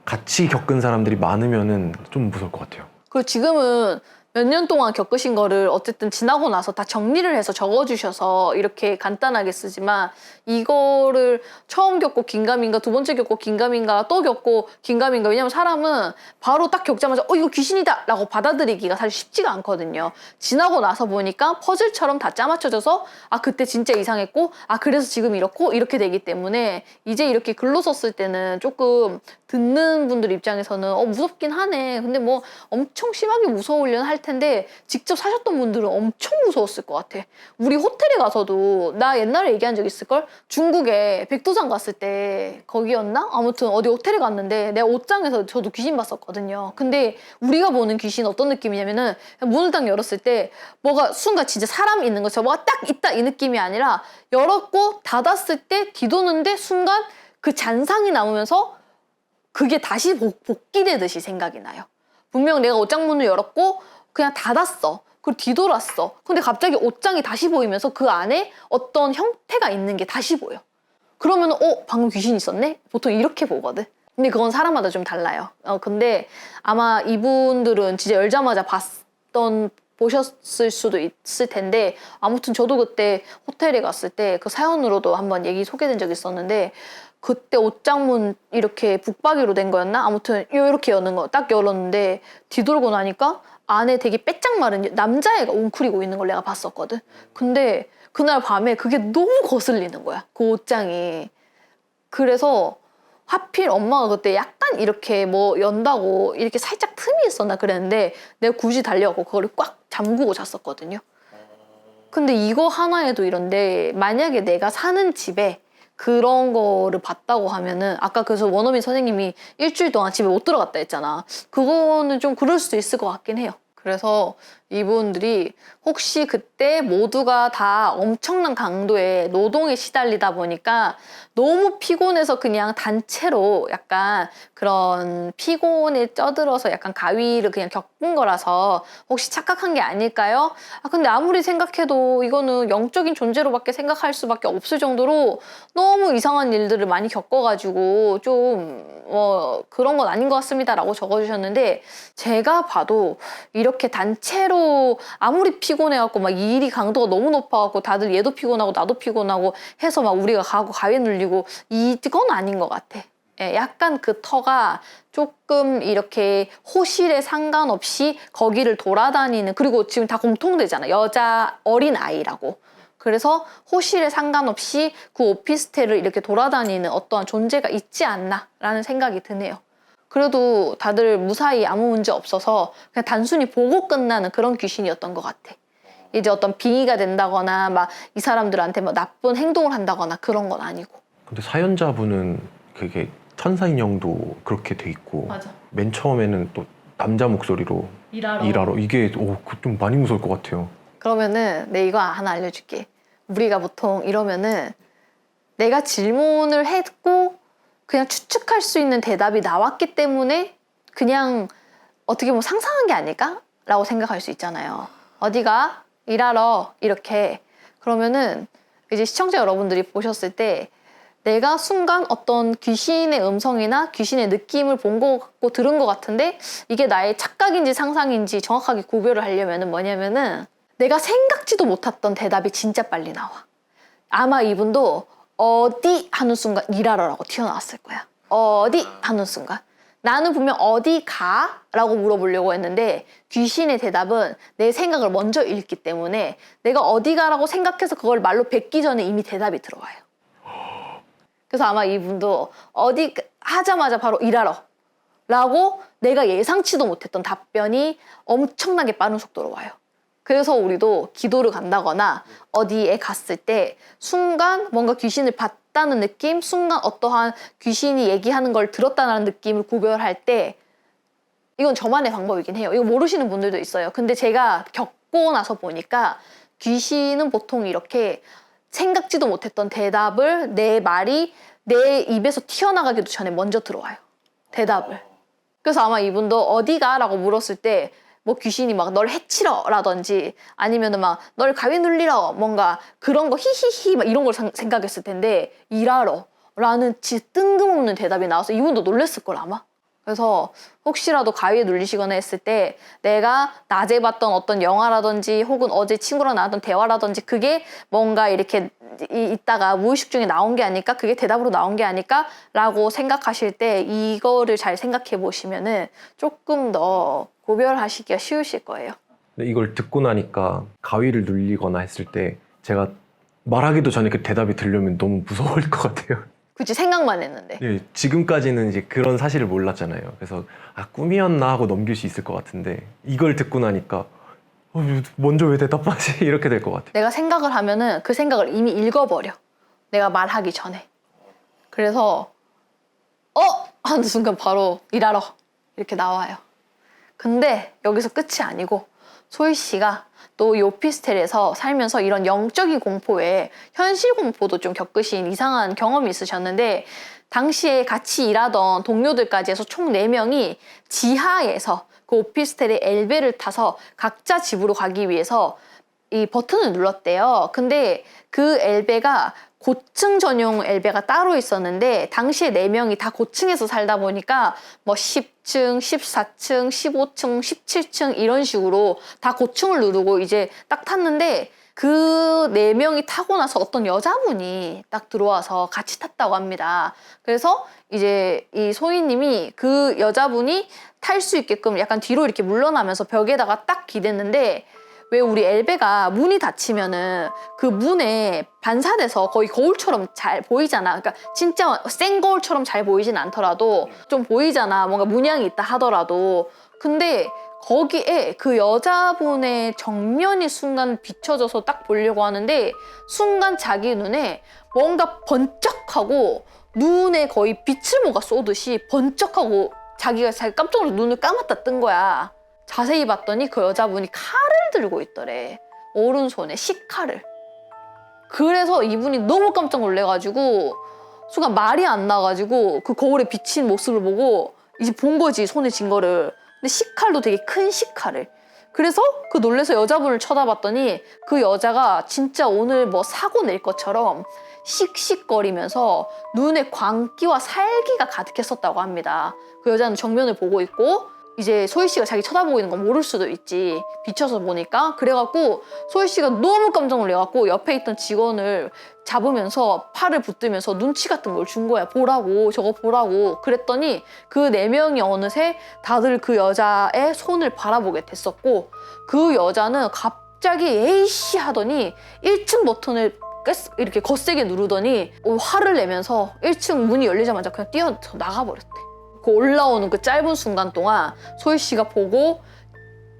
같이 겪은 사람들이 많으면은 좀 무서울 것 같아요. 그리고 지금은 몇 년 동안 겪으신 거를 어쨌든 지나고 나서 다 정리를 해서 적어주셔서 이렇게 간단하게 쓰지만, 이거를 처음 겪고 긴가민가, 두 번째 겪고 긴가민가, 또 겪고 긴가민가. 왜냐면 사람은 바로 딱 겪자마자 이거 귀신이다 라고 받아들이기가 사실 쉽지가 않거든요. 지나고 나서 보니까 퍼즐처럼 다 짜맞춰져서 그때 진짜 이상했고, 그래서 지금 이렇고 이렇게 되기 때문에 이제 이렇게 글로 썼을 때는 조금 듣는 분들 입장에서는 무섭긴 하네, 근데 뭐 엄청 심하게 무서우려는 할 텐데, 직접 사셨던 분들은 엄청 무서웠을 것 같아. 우리 호텔에 가서도, 나 옛날에 얘기한 적 있을걸? 중국에 백두산 갔을 때 거기였나? 아무튼 어디 호텔에 갔는데 내가 옷장에서 저도 귀신 봤었거든요. 근데 우리가 보는 귀신 어떤 느낌이냐면은, 문을 딱 열었을 때 뭐가 순간 진짜 사람 있는 것처럼 뭐가 딱 있다 이 느낌이 아니라, 열었고 닫았을 때 뒤도는데 순간 그 잔상이 남으면서 그게 다시 복귀되듯이 생각이 나요. 분명 내가 옷장 문을 열었고 그냥 닫았어. 그리고 뒤돌았어. 근데 갑자기 옷장이 다시 보이면서 그 안에 어떤 형태가 있는 게 다시 보여. 그러면 방금 귀신 있었네? 보통 이렇게 보거든. 근데 그건 사람마다 좀 달라요. 근데 아마 이분들은 진짜 열자마자 보셨을 수도 있을 텐데, 아무튼 저도 그때 호텔에 갔을 때 그 사연으로도 한번 얘기 소개된 적이 있었는데, 그때 옷장문 이렇게 북박이로 된 거였나? 아무튼 이렇게 여는 거 딱 열었는데 뒤돌고 나니까 안에 되게 빼짝 마른 남자애가 웅크리고 있는 걸 내가 봤었거든. 근데 그날 밤에 그게 너무 거슬리는 거야, 그 옷장이. 그래서 하필 엄마가 그때 약간 이렇게 뭐 연다고 이렇게 살짝 틈이 있었나 그랬는데, 내가 굳이 달려가고 그거를 꽉 잠그고 잤었거든요. 근데 이거 하나에도 이런데, 만약에 내가 사는 집에 그런 거를 봤다고 하면은, 아까 그래서 원어민 선생님이 일주일 동안 집에 못 들어갔다 했잖아. 그거는 좀 그럴 수도 있을 것 같긴 해요. 그래서 이분들이 혹시 그때 모두가 다 엄청난 강도의 노동에 시달리다 보니까 너무 피곤해서 그냥 단체로 약간 그런 피곤에 쪄들어서 약간 가위를 그냥 겪은 거라서 혹시 착각한 게 아닐까요? 근데 아무리 생각해도 이거는 영적인 존재로밖에 생각할 수밖에 없을 정도로 너무 이상한 일들을 많이 겪어가지고 좀 그런 건 아닌 것 같습니다 라고 적어주셨는데, 제가 봐도 이렇게 단체로 아무리 피곤해갖고 막 이 일이 강도가 너무 높아갖고 다들 얘도 피곤하고 나도 피곤하고 해서 막 우리가 가고 가위 눌리고 이건 아닌 것 같아. 약간 그 터가 조금 이렇게 호실에 상관없이 거기를 돌아다니는, 그리고 지금 다 공통되잖아, 여자 어린 아이라고. 그래서 호실에 상관없이 그 오피스텔을 이렇게 돌아다니는 어떠한 존재가 있지 않나 라는 생각이 드네요. 그래도 다들 무사히 아무 문제 없어서 그냥 단순히 보고 끝나는 그런 귀신이었던 것 같아. 이제 어떤 빙의가 된다거나 막 이 사람들한테 뭐 나쁜 행동을 한다거나 그런 건 아니고. 근데 사연자분은 그게 천사 인형도 그렇게 돼 있고, 맞아. 맨 처음에는 또 남자 목소리로 일하러 이게 좀 많이 무서울 것 같아요. 그러면은 내 이거 하나 알려줄게. 우리가 보통 이러면은 내가 질문을 했고 그냥 추측할 수 있는 대답이 나왔기 때문에 그냥 어떻게 보면 상상한 게 아닐까? 라고 생각할 수 있잖아요. 어디가? 일하러. 이렇게. 그러면은 이제 시청자 여러분들이 보셨을 때 내가 순간 어떤 귀신의 음성이나 귀신의 느낌을 본 것 같고 들은 것 같은데, 이게 나의 착각인지 상상인지 정확하게 구별을 하려면은 뭐냐면은, 내가 생각지도 못했던 대답이 진짜 빨리 나와. 아마 이분도 어디 하는 순간 일하러라고 튀어나왔을 거야. 어디 하는 순간. 나는 분명 어디 가? 라고 물어보려고 했는데, 귀신의 대답은 내 생각을 먼저 읽기 때문에 내가 어디 가라고 생각해서 그걸 말로 뱉기 전에 이미 대답이 들어와요. 그래서 아마 이분도 어디 하자마자 바로 일하러 라고 내가 예상치도 못했던 답변이 엄청나게 빠른 속도로 와요. 그래서 우리도 기도를 간다거나 어디에 갔을 때 순간 뭔가 귀신을 봤다는 느낌, 순간 어떠한 귀신이 얘기하는 걸 들었다는 느낌을 구별할 때 이건 저만의 방법이긴 해요. 이거 모르시는 분들도 있어요. 근데 제가 겪고 나서 보니까 귀신은 보통 이렇게 생각지도 못했던 대답을 내 말이 내 입에서 튀어나가기도 전에 먼저 들어와요. 대답을. 그래서 아마 이분도 어디가? 라고 물었을 때 뭐 귀신이 막 널 해치러 라든지 아니면은 막 널 가위 눌리러 뭔가 그런 거 히히히 막 이런 걸 생각했을 텐데 일하러 라는 진짜 뜬금없는 대답이 나와서 이분도 놀랬을 걸 아마. 그래서 혹시라도 가위에 눌리시거나 했을 때 내가 낮에 봤던 어떤 영화라든지 혹은 어제 친구랑 나눴던 대화라든지 그게 뭔가 이렇게 있다가 무의식 중에 나온 게 아닐까? 그게 대답으로 나온 게 아닐까? 라고 생각하실 때 이거를 잘 생각해 보시면은 조금 더 구별하시기가 쉬우실 거예요. 근데 이걸 듣고 나니까 가위를 눌리거나 했을 때 제가 말하기도 전에 그 대답이 들려면 너무 무서울 것 같아요. 그치, 생각만 했는데. 네, 지금까지는 이제 그런 사실을 몰랐잖아요. 그래서 아, 꿈이었나 하고 넘길 수 있을 것 같은데 이걸 듣고 나니까 먼저 왜 대답하지? 이렇게 될 것 같아요. 내가 생각을 하면은 그 생각을 이미 읽어버려. 내가 말하기 전에. 그래서 하는 순간 바로 일하러 이렇게 나와요. 근데 여기서 끝이 아니고 소희 씨가 또 이 오피스텔에서 살면서 이런 영적인 공포 외에 현실 공포도 좀 겪으신 이상한 경험이 있으셨는데 당시에 같이 일하던 동료들까지 해서 총 4명이 지하에서 그 오피스텔의 엘베를 타서 각자 집으로 가기 위해서 이 버튼을 눌렀대요. 근데 그 엘베가 고층 전용 엘베가 따로 있었는데 당시에 4명이 다 고층에서 살다 보니까 뭐 10층, 14층, 15층, 17층 이런 식으로 다 고층을 누르고 이제 딱 탔는데 그 4명이 타고 나서 어떤 여자분이 딱 들어와서 같이 탔다고 합니다. 그래서 이제 이 소희님이 그 여자분이 탈 수 있게끔 약간 뒤로 이렇게 물러나면서 벽에다가 딱 기댔는데 왜 우리 엘베가 문이 닫히면은 그 문에 반사돼서 거의 거울처럼 잘 보이잖아. 그러니까 진짜 생 거울처럼 잘 보이진 않더라도 좀 보이잖아. 뭔가 문양이 있다 하더라도. 근데 거기에 그 여자분의 정면이 순간 비춰져서 딱 보려고 하는데 순간 자기 눈에 뭔가 번쩍하고 눈에 거의 빛을 뭐가 쏘듯이 번쩍하고 자기가 깜짝 놀라서 눈을 감았다 뜬 거야. 자세히 봤더니 그 여자분이 칼을 들고 있더래. 오른손에 식칼을. 그래서 이분이 너무 깜짝 놀래가지고 순간 말이 안 나가지고 그 거울에 비친 모습을 보고 이제 본 거지, 손에 쥔 거를. 근데 식칼도 되게 큰 식칼을. 그래서 그 놀래서 여자분을 쳐다봤더니 그 여자가 진짜 오늘 뭐 사고 낼 것처럼 씩씩거리면서 눈에 광기와 살기가 가득했었다고 합니다. 그 여자는 정면을 보고 있고 이제 소희 씨가 자기 쳐다보고 있는 건 모를 수도 있지. 비춰서 보니까. 그래갖고 소희 씨가 너무 깜짝 놀래갖고 옆에 있던 직원을 잡으면서 팔을 붙들면서 눈치 같은 걸 준 거야. 보라고, 저거 보라고. 그랬더니 그 4명이 어느새 다들 그 여자의 손을 바라보게 됐었고 그 여자는 갑자기 에이씨 하더니 1층 버튼을 이렇게 거세게 누르더니 화를 내면서 1층 문이 열리자마자 그냥 뛰어 나가버렸대. 그 올라오는 그 짧은 순간 동안 소희 씨가 보고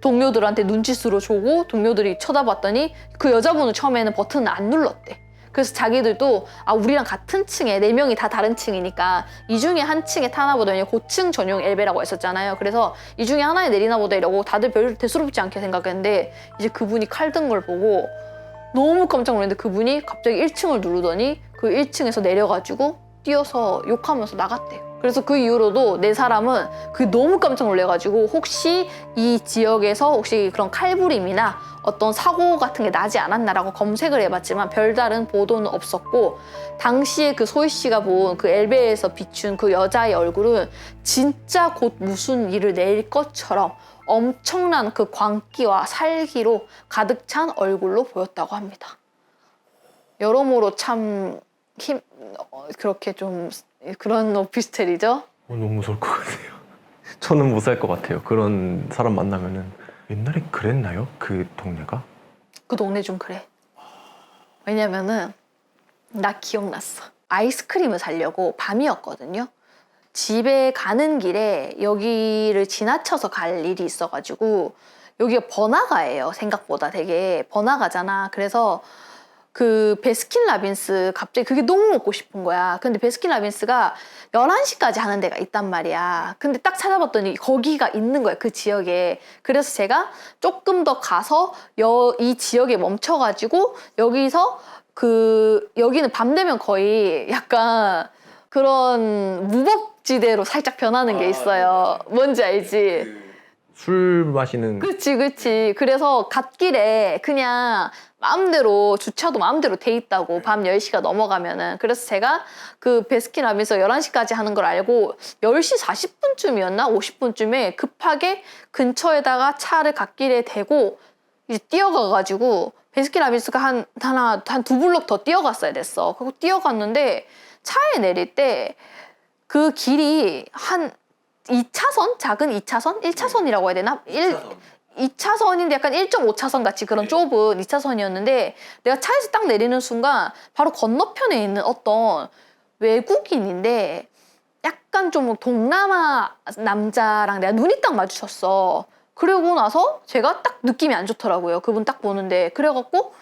동료들한테 눈짓으로 주고 동료들이 쳐다봤더니 그 여자분은 처음에는 버튼을 안 눌렀대. 그래서 자기들도 우리랑 같은 층에 4명이 다 다른 층이니까 이 중에 한 층에 타나 보다. 고층 전용 엘베라고 했었잖아요. 그래서 이 중에 하나에 내리나 보다 이러고 다들 별 대수롭지 않게 생각했는데 이제 그분이 칼 든 걸 보고 너무 깜짝 놀랐는데 그분이 갑자기 1층을 누르더니 그 1층에서 내려가지고 뛰어서 욕하면서 나갔대요. 그래서 그 이후로도 4사람은 그 너무 깜짝 놀래가지고 혹시 이 지역에서 혹시 그런 칼부림이나 어떤 사고 같은 게 나지 않았나라고 검색을 해봤지만 별다른 보도는 없었고 당시에 그 소희 씨가 본 그 엘베에서 비춘 그 여자의 얼굴은 진짜 곧 무슨 일을 낼 것처럼 엄청난 그 광기와 살기로 가득 찬 얼굴로 보였다고 합니다. 여러모로 참 그렇게 좀 그런 오피스텔이죠. 너무 무서울 것 같아요. 저는 못 살 것 같아요. 그런 사람 만나면은. 옛날에 그랬나요? 그 동네가? 그 동네 좀 그래. 왜냐면은 나 기억났어. 아이스크림을 사려고 밤이었거든요. 집에 가는 길에 여기를 지나쳐서 갈 일이 있어가지고 여기가 번화가예요. 생각보다 되게 번화가잖아. 그래서 그 베스킨라빈스 갑자기 그게 너무 먹고 싶은 거야. 근데 베스킨라빈스가 11시까지 하는 데가 있단 말이야. 근데 딱 찾아봤더니 거기가 있는 거야. 그 지역에. 그래서 제가 조금 더 가서 이 지역에 멈춰가지고 여기서 여기는 밤 되면 거의 약간 그런 무법지대로 살짝 변하는 게 있어요. 뭔지 알지? 술 마시는 그치. 그래서 갓길에 그냥 마음대로 주차도 마음대로 돼 있다고 밤 10시가 넘어가면은. 그래서 제가 그 베스킨라빈스 11시까지 하는 걸 알고 10시 40분쯤이었나? 50분쯤에 급하게 근처에다가 차를 갓길에 대고 이제 뛰어가가지고 베스킨라빈스가 한 두 블록 더 뛰어갔어야 됐어. 그리고 뛰어갔는데 차에 내릴 때 그 길이 한 2차선? 작은 2차선? 1차선이라고 해야 되나? 2차선인데 약간 1.5차선 같이 그런 좁은 2차선이었는데 내가 차에서 딱 내리는 순간 바로 건너편에 있는 어떤 외국인인데 약간 좀 동남아 남자랑 내가 눈이 딱 마주쳤어. 그러고 나서 제가 딱 느낌이 안 좋더라고요. 그분 딱 보는데. 그래갖고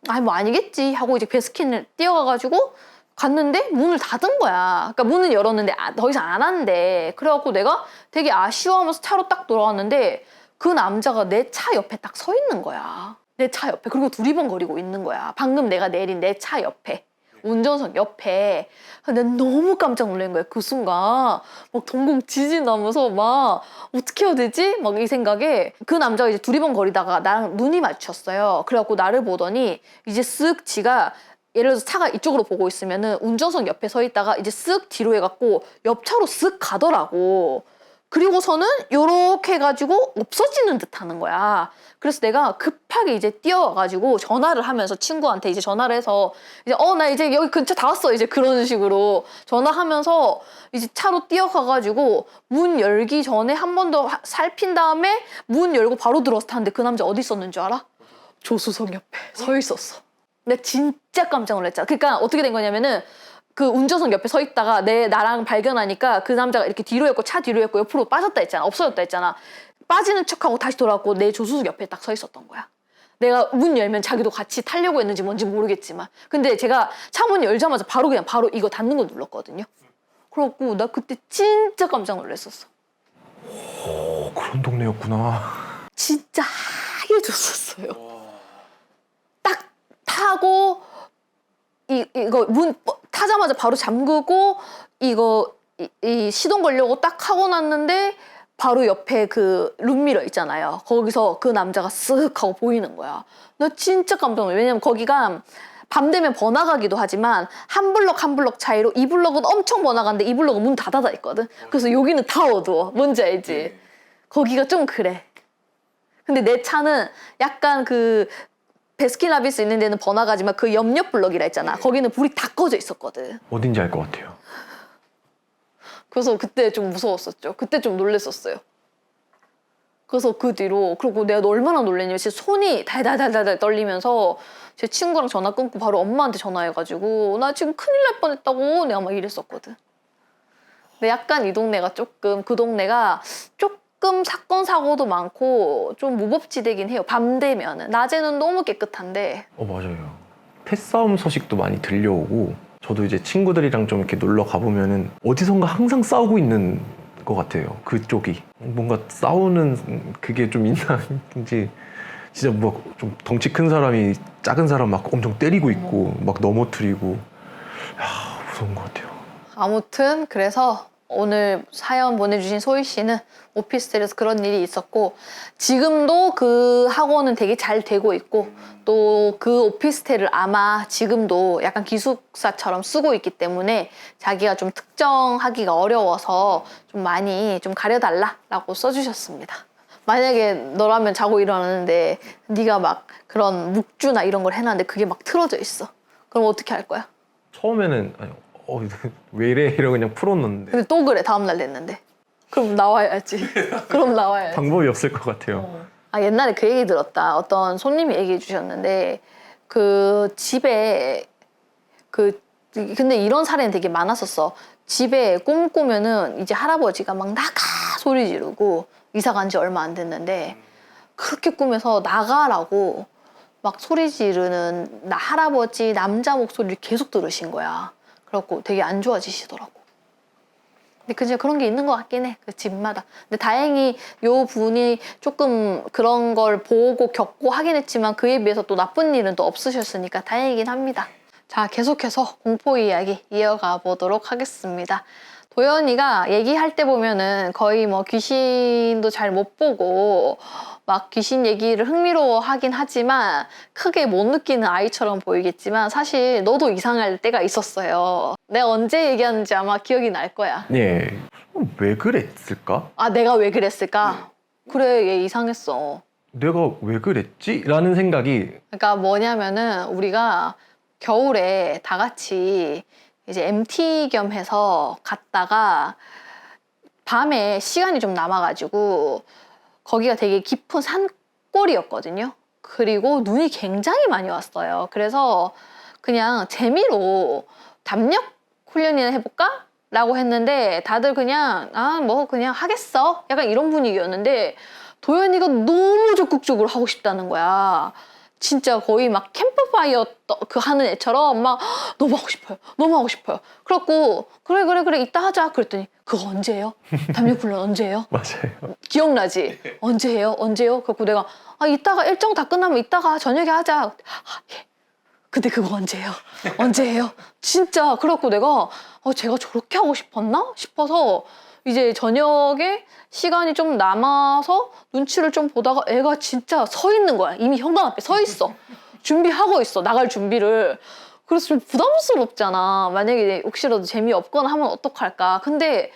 아니 뭐 아니겠지 하고 이제 베스킨을 뛰어가가지고 갔는데 문을 닫은 거야. 그러니까 문은 열었는데 더 이상 안 한대. 그래갖고 내가 되게 아쉬워하면서 차로 딱 돌아왔는데 그 남자가 내 차 옆에 딱 서 있는 거야. 내 차 옆에. 그리고 두리번거리고 있는 거야. 방금 내가 내린 내 차 옆에. 운전석 옆에. 내가 너무 깜짝 놀란 거야. 그 순간 막 동공 지진 나면서 막 어떻게 해야 되지? 막 이 생각에 그 남자가 이제 두리번거리다가 나랑 눈이 마주쳤어요. 그래갖고 나를 보더니 이제 쓱 지가 예를 들어서 차가 이쪽으로 보고 있으면은 운전석 옆에 서 있다가 이제 쓱 뒤로 해갖고 옆차로 쓱 가더라고. 그리고서는 요렇게 해가지고 없어지는 듯 하는 거야. 그래서 내가 급하게 이제 뛰어와가지고 전화를 하면서 친구한테 이제 전화를 해서 이제 나 이제 여기 근처 다 왔어. 이제 그런 식으로 전화하면서 이제 차로 뛰어가가지고 문 열기 전에 한 번 더 살핀 다음에 문 열고 바로 들어서 탔는데 그 남자 어디 있었는 줄 알아? 조수석 옆에 서 있었어. 내가 진짜 깜짝 놀랐잖아. 그러니까 어떻게 된 거냐면은 그 운전석 옆에 서 있다가 나랑 발견하니까 그 남자가 이렇게 뒤로 했고 차 뒤로 했고 옆으로 빠졌다 했잖아. 없어졌다 했잖아. 빠지는 척하고 다시 돌아왔고 내 조수석 옆에 딱 서 있었던 거야. 내가 문 열면 자기도 같이 타려고 했는지 뭔지 모르겠지만 근데 제가 차 문 열자마자 바로 이거 닫는 거 눌렀거든요. 그래갖고 나 그때 진짜 깜짝 놀랐었어. 그런 동네였구나. 진짜 하얘졌었어요. 딱 타고 이거 문 타자마자 바로 잠그고 이거 이 시동 걸려고 딱 하고 났는데 바로 옆에 그 룸미러 있잖아요. 거기서 그 남자가 쓱 하고 보이는 거야. 나 진짜 깜짝 놀랐어. 왜냐면 거기가 밤 되면 번화가기도 하지만 한 블럭 한 블럭 차이로 이 블럭은 엄청 번화가인데 이 블럭은 문 다 닫아 있거든. 그래서 여기는 다 어두워. 뭔지 알지? 거기가 좀 그래. 근데 내 차는 약간 그 베스킨라빈스 있는 데는 번화가지만 그 옆 블럭이라 했잖아. 거기는 불이 다 꺼져 있었거든. 어딘지 알 것 같아요. 그래서 그때 좀 무서웠었죠. 그때 좀 놀랬었어요. 그래서 그 뒤로 그리고 내가 얼마나 놀랬냐면 진짜 손이 달달달달 떨리면서 제 친구랑 전화 끊고 바로 엄마한테 전화해가지고 나 지금 큰일 날 뻔했다고 내가 막 이랬었거든. 근데 약간 이 동네가 그 동네가 조금 사건 사고도 많고 좀 무법지대긴 해요. 밤 되면은. 낮에는 너무 깨끗한데. 맞아요. 패싸움 소식도 많이 들려오고 저도 이제 친구들이랑 좀 이렇게 놀러 가보면은 어디선가 항상 싸우고 있는 것 같아요. 그쪽이 뭔가 싸우는 그게 좀 있나인지 진짜 뭐 좀 덩치 큰 사람이 작은 사람 막 엄청 때리고 있고 막 넘어뜨리고 무서운 것 같아요. 아무튼 그래서 오늘 사연 보내주신 소희 씨는 오피스텔에서 그런 일이 있었고 지금도 그 학원은 되게 잘 되고 있고 또 그 오피스텔을 아마 지금도 약간 기숙사처럼 쓰고 있기 때문에 자기가 좀 특정하기가 어려워서 좀 많이 좀 가려달라라고 써주셨습니다. 만약에 너라면 자고 일어나는데 네가 막 그런 묵주나 이런 걸 해놨는데 그게 막 틀어져 있어. 그럼 어떻게 할 거야? 처음에는 왜 이래 이러고 그냥 풀었는데 근데 또 그래 다음날 냈는데 그럼 나와야지. 그럼 나와야지. 방법이 없을 것 같아요. 옛날에 그 얘기 들었다. 어떤 손님이 얘기해 주셨는데 그 집에 근데 이런 사례는 되게 많았었어. 집에 꿈꾸면은 이제 할아버지가 막 나가 소리 지르고 이사 간 지 얼마 안 됐는데 그렇게 꿈에서 나가라고 막 소리 지르는 할아버지 남자 목소리를 계속 들으신 거야. 그래갖고 되게 안 좋아지시더라고. 근데 그냥 그런 게 있는 것 같긴 해. 그 집마다. 근데 다행히 요 분이 조금 그런 걸 보고 겪고 하긴 했지만 그에 비해서 또 나쁜 일은 또 없으셨으니까 다행이긴 합니다. 자, 계속해서 공포 이야기 이어가 보도록 하겠습니다. 도연이가 얘기할 때 보면은 거의 뭐 귀신도 잘 못 보고 막 귀신 얘기를 흥미로워하긴 하지만 크게 못 느끼는 아이처럼 보이겠지만 사실 너도 이상할 때가 있었어요. 내가 언제 얘기하는지 아마 기억이 날 거야. 예. 왜 그랬을까? 아, 내가 왜 그랬을까? 그래, 얘 이상했어. 내가 왜 그랬지? 라는 생각이 그러니까 뭐냐면은 우리가 겨울에 다 같이 이제 MT 겸 해서 갔다가 밤에 시간이 좀 남아가지고 거기가 되게 깊은 산골이었거든요. 그리고 눈이 굉장히 많이 왔어요. 그래서 그냥 재미로 담력 훈련이나 해볼까? 라고 했는데 다들 그냥 뭐 그냥 하겠어. 약간 이런 분위기였는데 도연이가 너무 적극적으로 하고 싶다는 거야. 진짜 거의 막 캠프파이어 그 하는 애처럼 막 너무 하고 싶어요. 너무 하고 싶어요. 그래갖고 그래 이따 하자. 그랬더니 그거 언제예요? 담력 훈련 언제예요? 맞아요. 기억나지? 언제예요? 언제요? 그래갖고 내가 이따가 일정 다 끝나면 이따가 저녁에 하자. 예. 근데 그거 언제예요? 언제예요? 진짜 그래갖고 내가 제가 저렇게 하고 싶었나? 싶어서 이제 저녁에 시간이 좀 남아서 눈치를 좀 보다가 애가 진짜 서 있는 거야. 이미 현관 앞에 서 있어. 준비하고 있어. 나갈 준비를. 그래서 좀 부담스럽잖아. 만약에 혹시라도 재미없거나 하면 어떡할까. 근데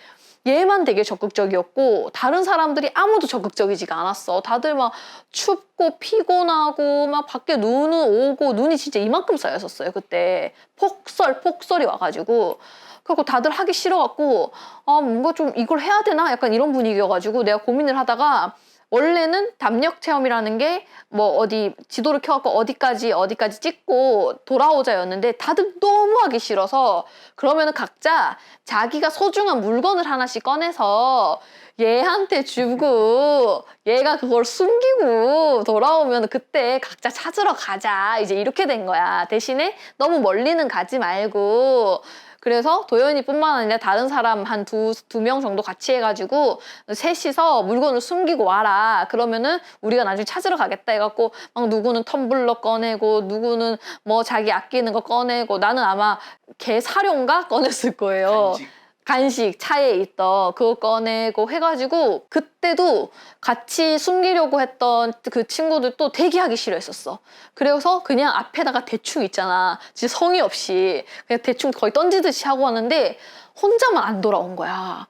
얘만 되게 적극적이었고 다른 사람들이 아무도 적극적이지가 않았어. 다들 막 춥고 피곤하고 막 밖에 눈은 오고 눈이 진짜 이만큼 쌓였었어요. 그때 폭설이 와가지고 그리고 다들 하기 싫어갖고 뭔가 좀 이걸 해야 되나? 약간 이런 분위기여가지고 내가 고민을 하다가 원래는 담력 체험이라는 게 뭐 어디 지도를 켜갖고 어디까지 찍고 돌아오자였는데 다들 너무 하기 싫어서 그러면은 각자 자기가 소중한 물건을 하나씩 꺼내서 얘한테 주고 얘가 그걸 숨기고 돌아오면 그때 각자 찾으러 가자 이제 이렇게 된 거야. 대신에 너무 멀리는 가지 말고 그래서 도연이뿐만 아니라 다른 사람 한 두 명 정도 같이 해가지고 셋이서 물건을 숨기고 와라. 그러면은 우리가 나중에 찾으러 가겠다 해갖고 막 누구는 텀블러 꺼내고 누구는 뭐 자기 아끼는 거 꺼내고 나는 아마 개 사료인가 꺼냈을 거예요. 간식 차에 있던 그거 꺼내고 해가지고 그때도 같이 숨기려고 했던 그 친구들도 되게 하기 싫어했었어. 그래서 그냥 앞에다가 대충 있잖아. 진짜 성의 없이 그냥 대충 거의 던지듯이 하고 왔는데 혼자만 안 돌아온 거야.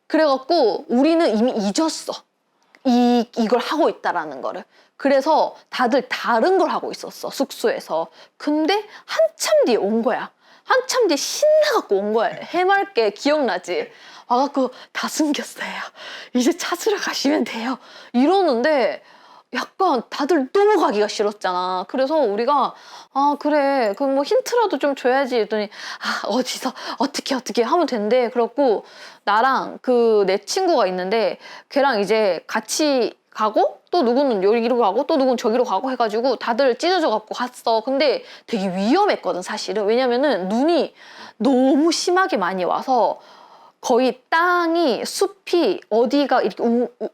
그래갖고 우리는 이미 잊었어. 이걸 하고 있다라는 거를. 그래서 다들 다른 걸 하고 있었어. 숙소에서. 근데 한참 뒤에 온 거야. 한참 뒤에 신나갖고 온 거야. 해맑게 기억나지? 와갖고 다 숨겼어요. 이제 찾으러 가시면 돼요. 이러는데 약간 다들 너무 가기가 싫었잖아. 그래서 우리가 그래 그럼 뭐 힌트라도 좀 줘야지 했더니 어디서 어떻게 하면 된대. 그래갖고 나랑 그 내 친구가 있는데 걔랑 이제 같이 가고 또 누구는 여기로 가고 또 누구는 저기로 가고 해가지고 다들 찢어져 갖고 갔어. 근데 되게 위험했거든 사실은. 왜냐면은 눈이 너무 심하게 많이 와서 거의 땅이 숲이 어디가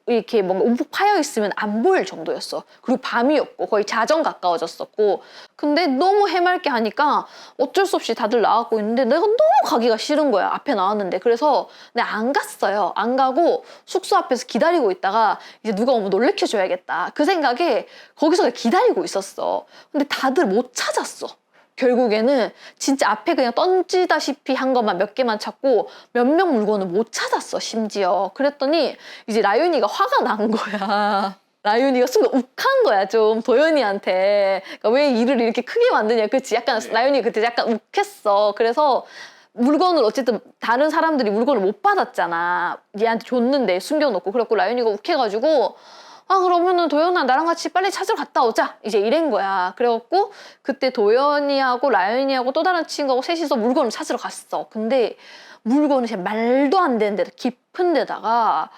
이렇게 뭔가 움푹 파여 있으면 안 보일 정도였어. 그리고 밤이었고 거의 자정 가까워졌었고 근데 너무 해맑게 하니까 어쩔 수 없이 다들 나가고 있는데 내가 너무 가기가 싫은 거야. 앞에 나왔는데. 그래서 내가 안 갔어요. 안 가고 숙소 앞에서 기다리고 있다가 이제 누가 오면 놀래켜줘야겠다. 그 생각에 거기서 기다리고 있었어. 근데 다들 못 찾았어. 결국에는 진짜 앞에 그냥 던지다시피 한 것만 몇 개만 찾고 몇몇 물건을 못 찾았어 심지어. 그랬더니 이제 라윤이가 화가 난 거야. 라윤이가 순간 욱한 거야 좀 도연이한테. 그러니까 왜 일을 이렇게 크게 만드냐. 그치? 약간 라윤이 그때 약간 욱했어. 그래서 물건을 어쨌든 다른 사람들이 물건을 못 받았잖아. 얘한테 줬는데 숨겨놓고. 그래갖고 라윤이가 욱해가지고 그러면은 도연아 나랑 같이 빨리 찾으러 갔다 오자 이제 이런 거야. 그래갖고 그때 도연이하고 라연이하고 또 다른 친구하고 셋이서 물건을 찾으러 갔어. 근데 물건을 진짜 말도 안 되는 데다 깊은 데다가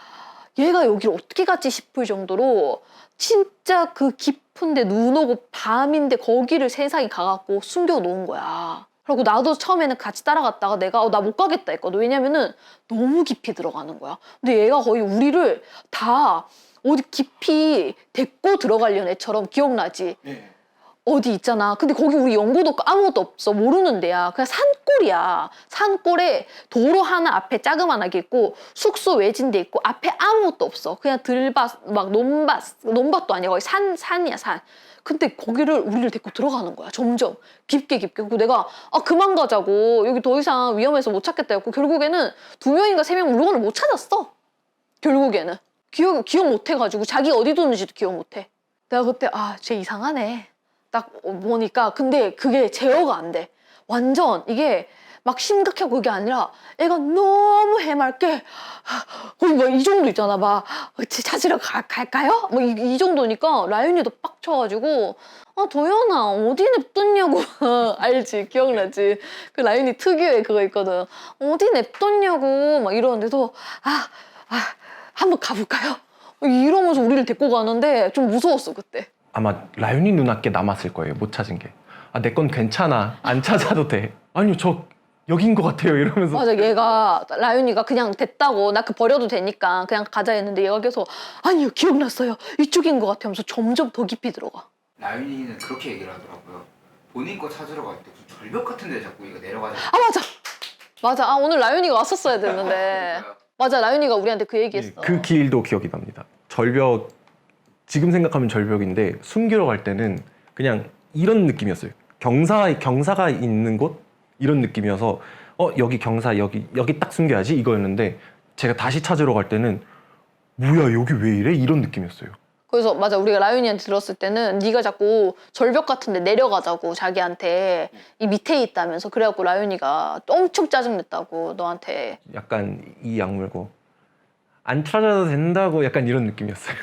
얘가 여기를 어떻게 갔지 싶을 정도로 진짜 그 깊은 데 눈 오고 밤인데 거기를 세상에 가갖고 숨겨놓은 거야. 그리고 나도 처음에는 같이 따라갔다가 내가 나 못 가겠다 했거든. 왜냐면은 너무 깊이 들어가는 거야. 근데 얘가 거의 우리를 다 어디 깊이 데리고 들어가려는 애처럼 기억나지? 네. 어디 있잖아. 근데 거기 우리 연고도 없고 아무것도 없어. 모르는 데야. 그냥 산골이야. 산골에 도로 하나 앞에 자그만하게 있고 숙소 외진데 있고 앞에 아무것도 없어. 그냥 들밭, 막 논밭도 아니야. 거의 산이야, 산. 근데 거기를 우리를 데리고 들어가는 거야. 점점 깊게 깊게. 그리고 내가 그만 가자고. 여기 더 이상 위험해서 못 찾겠다 했고 결국에는 2명인가 3명 물건을 못 찾았어. 결국에는. 기억 못 해가지고 자기 어디 뒀는지도 기억 못 해. 내가 그때 쟤 이상하네. 딱 보니까 근데 그게 제어가 안 돼. 완전 이게 막 심각하고 그게 아니라 애가 너무 해맑게 거의 뭐 이 정도 있잖아. 막 찾으러 갈까요? 뭐 이 정도니까 라윤이도 빡쳐가지고 도연아 어디 냅뒀냐고 알지? 기억나지? 그 라윤이 특유의 그거 있거든. 어디 냅뒀냐고 막 이러는데도 한번 가볼까요? 이러면서 우리를 데리고 가는데 좀 무서웠어 그때. 아마 라윤이 누나께 남았을 거예요. 못 찾은 게. 내 건 괜찮아. 안 찾아도 돼. 아니요, 저 여긴 것 같아요. 이러면서. 맞아, 얘가 라윤이가 그냥 됐다고 나 그 버려도 되니까 그냥 가자 했는데 얘가 계속 아니요 기억났어요 이쪽인 것 같아 하면서 점점 더 깊이 들어가. 라윤이는 그렇게 얘기를 하더라고요. 본인 거 찾으러 갈 때 무슨 절벽 같은 데 자꾸 이거 내려가자. 맞아 오늘 라윤이가 왔었어야 됐는데 맞아 라윤이가 우리한테 그 얘기했어. 그 길도 기억이 납니다. 절벽, 지금 생각하면 절벽인데 숨기러 갈 때는 그냥 이런 느낌이었어요. 경사가 있는 곳? 이런 느낌이어서 여기 경사 여기 딱 숨겨야지 이거였는데 제가 다시 찾으러 갈 때는 뭐야 여기 왜 이래? 이런 느낌이었어요. 그래서 맞아 우리가 라윤이한테 들었을 때는 네가 자꾸 절벽 같은데 내려가자고 자기한테 이 밑에 있다면서 그래갖고 라윤이가 엄청 짜증냈다고 너한테. 약간 이 약물고 안 찾아도 된다고 약간 이런 느낌이었어요.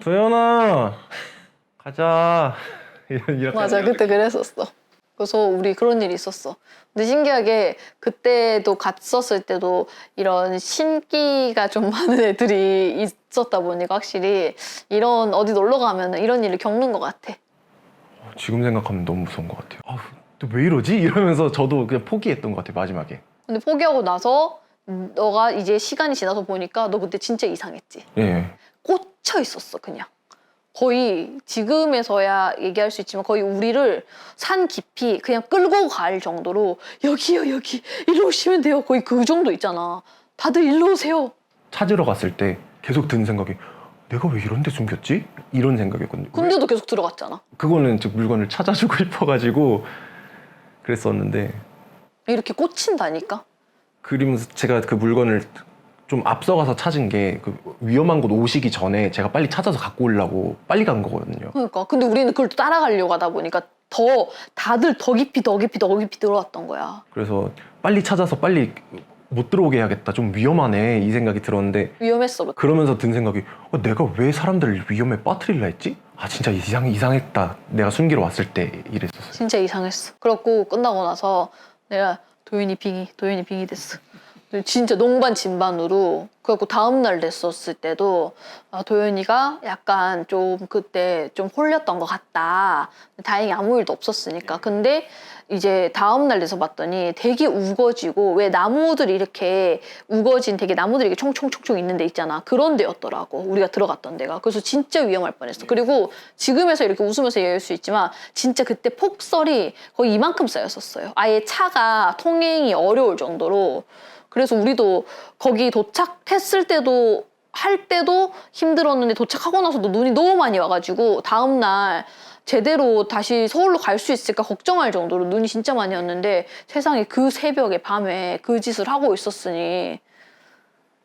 도연아 가자 이렇게. 맞아 그때 그랬었어. 그래서 우리 그런 일이 있었어. 근데 신기하게 그때도 갔었을 때도 이런 신기가 좀 많은 애들이 있었다 보니까 확실히 이런 어디 놀러 가면 이런 일을 겪는 것 같아. 지금 생각하면 너무 무서운 것 같아요. 또 왜 이러지? 이러면서 저도 그냥 포기했던 것 같아요 마지막에. 근데 포기하고 나서 너가 이제 시간이 지나서 보니까 너 그때 진짜 이상했지. 네. 꽂혀 있었어 그냥. 거의 지금에서야 얘기할 수 있지만 거의 우리를 산 깊이 그냥 끌고 갈 정도로 여기요 여기 일로 오시면 돼요. 거의 그 정도 있잖아. 다들 일로 오세요. 찾으러 갔을 때 계속 드는 생각이 내가 왜 이런 데 숨겼지? 이런 생각이었거든요. 근데도 계속 들어갔잖아. 그거는 즉 물건을 찾아주고 싶어가지고 그랬었는데 이렇게 꽂힌다니까. 그러면서 제가 그 물건을 좀 앞서가서 찾은 게 그 위험한 곳 오시기 전에 제가 빨리 찾아서 갖고 오려고 빨리 간 거거든요. 그러니까 근데 우리는 그걸 또 따라가려고 하다 보니까 다들 더 깊이 들어왔던 거야. 그래서 빨리 찾아서 빨리 못 들어오게 해야겠다. 좀 위험하네 이 생각이 들었는데 위험했어. 그러면서 든 생각이 내가 왜 사람들을 위험에 빠뜨리려 했지? 진짜 이상했다. 내가 숨기러 왔을 때 이랬었어요. 진짜 이상했어. 그렇고 끝나고 나서 내가 도윤이 빙이 됐어. 진짜 농반 진반으로. 그래갖고 다음날 됐었을 때도 도윤이가 약간 좀 그때 좀 홀렸던 것 같다. 다행히 아무 일도 없었으니까. 근데 이제 다음날 돼서 봤더니 되게 우거지고 왜 나무들이 이렇게 우거진 되게 나무들이 이렇게 총총총총 있는 데 있잖아. 그런 데였더라고. 우리가 들어갔던 데가. 그래서 진짜 위험할 뻔했어. 그리고 지금에서 이렇게 웃으면서 얘기할 수 있지만 진짜 그때 폭설이 거의 이만큼 쌓였었어요. 아예 차가 통행이 어려울 정도로. 그래서 우리도 거기 도착했을 때도 할 때도 힘들었는데 도착하고 나서도 눈이 너무 많이 와가지고 다음날 제대로 다시 서울로 갈 수 있을까 걱정할 정도로 눈이 진짜 많이 왔는데 세상에 그 새벽에 밤에 그 짓을 하고 있었으니.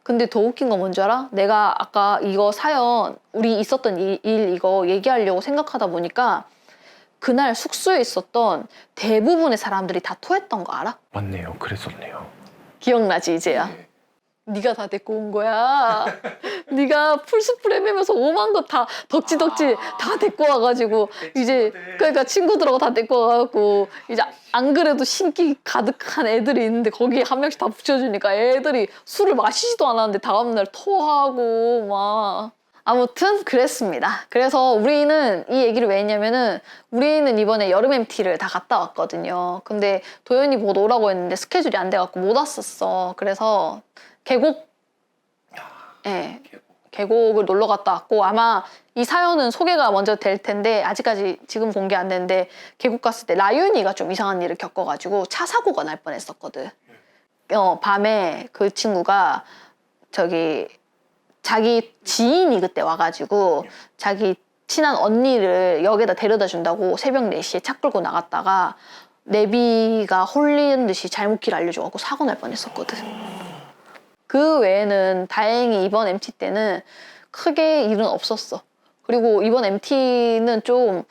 근데 더 웃긴 건 뭔지 알아? 내가 아까 이거 사연 우리 있었던 일 이거 얘기하려고 생각하다 보니까 그날 숙소에 있었던 대부분의 사람들이 다 토했던 거 알아? 맞네요. 그랬었네요. 기억나지 이제야? 네가 다 데리고 온 거야. 네가 풀스프레 매면서 오만 거 다 덕지덕지 다 데리고 와가지고 이제 그러니까 친구들하고 다 데리고 와갖고 이제 안 그래도 신기 가득한 애들이 있는데 거기에 한 명씩 다 붙여주니까 애들이 술을 마시지도 않았는데 다음날 토하고 막 아무튼 그랬습니다. 그래서 우리는 이 얘기를 왜 했냐면은 우리는 이번에 여름 MT를 다 갔다 왔거든요. 근데 도현이 곧 오라고 했는데 스케줄이 안 돼갖고 못 왔었어. 그래서 계곡, 예, 계곡을 놀러 갔다 왔고 아마 이 사연은 소개가 먼저 될 텐데 아직까지 지금 공개 안 됐는데 계곡 갔을 때 라윤이가 좀 이상한 일을 겪어가지고 차 사고가 날 뻔했었거든. 밤에 그 친구가 자기 지인이 그때 와가지고 자기 친한 언니를 역에다 데려다 준다고 새벽 4시에 차 끌고 나갔다가 내비가 홀리는 듯이 잘못 길 알려줘갖고 사고 날 뻔했었거든. 그 외에는 다행히 이번 MT 때는 크게 일은 없었어. 그리고 이번 MT는 좀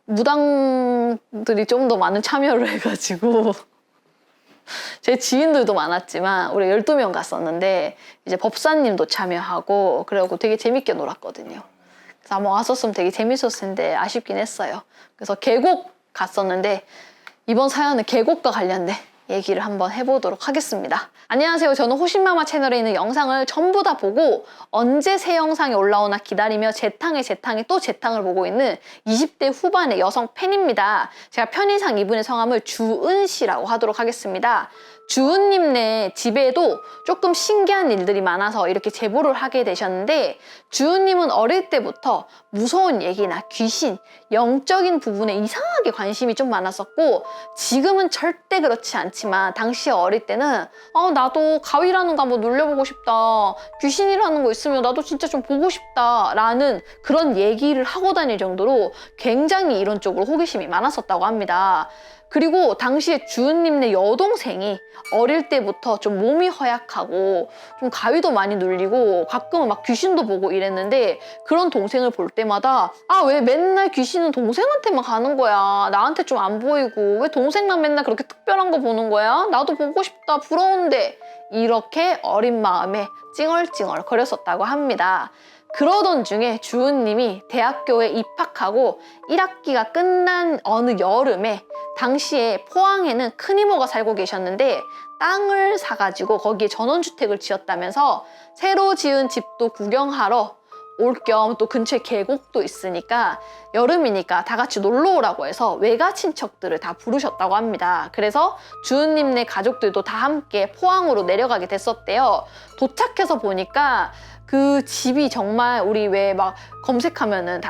무당들이 좀 더 많은 참여를 해가지고 제 지인들도 많았지만 우리 12명 갔었는데 이제 법사님도 참여하고 그래갖고 되게 재밌게 놀았거든요. 그래서 아마 왔었으면 되게 재밌었을 텐데 아쉽긴 했어요. 그래서 계곡 갔었는데 이번 사연은 계곡과 관련된 얘기를 한번 해보도록 하겠습니다. 안녕하세요. 저는 호신마마 채널에 있는 영상을 전부 다 보고 언제 새 영상이 올라오나 기다리며 재탕에 또 재탕을 보고 있는 20대 후반의 여성 팬입니다. 제가 편의상 이분의 성함을 주은 씨라고 하도록 하겠습니다. 주은님네 집에도 조금 신기한 일들이 많아서 이렇게 제보를 하게 되셨는데 주은님은 어릴 때부터 무서운 얘기나 귀신, 영적인 부분에 이상하게 관심이 좀 많았었고 지금은 절대 그렇지 않지만 당시 어릴 때는 나도 가위라는 거 한번 눌려보고 싶다. 귀신이라는 거 있으면 나도 진짜 좀 보고 싶다. 라는 그런 얘기를 하고 다닐 정도로 굉장히 이런 쪽으로 호기심이 많았었다고 합니다. 그리고 당시에 주은님네 여동생이 어릴 때부터 좀 몸이 허약하고 좀 가위도 많이 눌리고 가끔은 막 귀신도 보고 이랬는데 그런 동생을 볼 때마다 왜 맨날 귀신은 동생한테만 가는 거야. 나한테 좀 안 보이고 왜 동생만 맨날 그렇게 특별한 거 보는 거야? 나도 보고 싶다. 부러운데 이렇게 어린 마음에 찡얼찡얼 거렸었다고 합니다. 그러던 중에 주은님이 대학교에 입학하고 1학기가 끝난 어느 여름에 당시에 포항에는 큰 이모가 살고 계셨는데 땅을 사가지고 거기에 전원주택을 지었다면서 새로 지은 집도 구경하러 올 겸 또 근처에 계곡도 있으니까 여름이니까 다 같이 놀러 오라고 해서 외가 친척들을 다 부르셨다고 합니다. 그래서 주은님네 가족들도 다 함께 포항으로 내려가게 됐었대요. 도착해서 보니까 그 집이 정말 우리 왜 막 검색하면은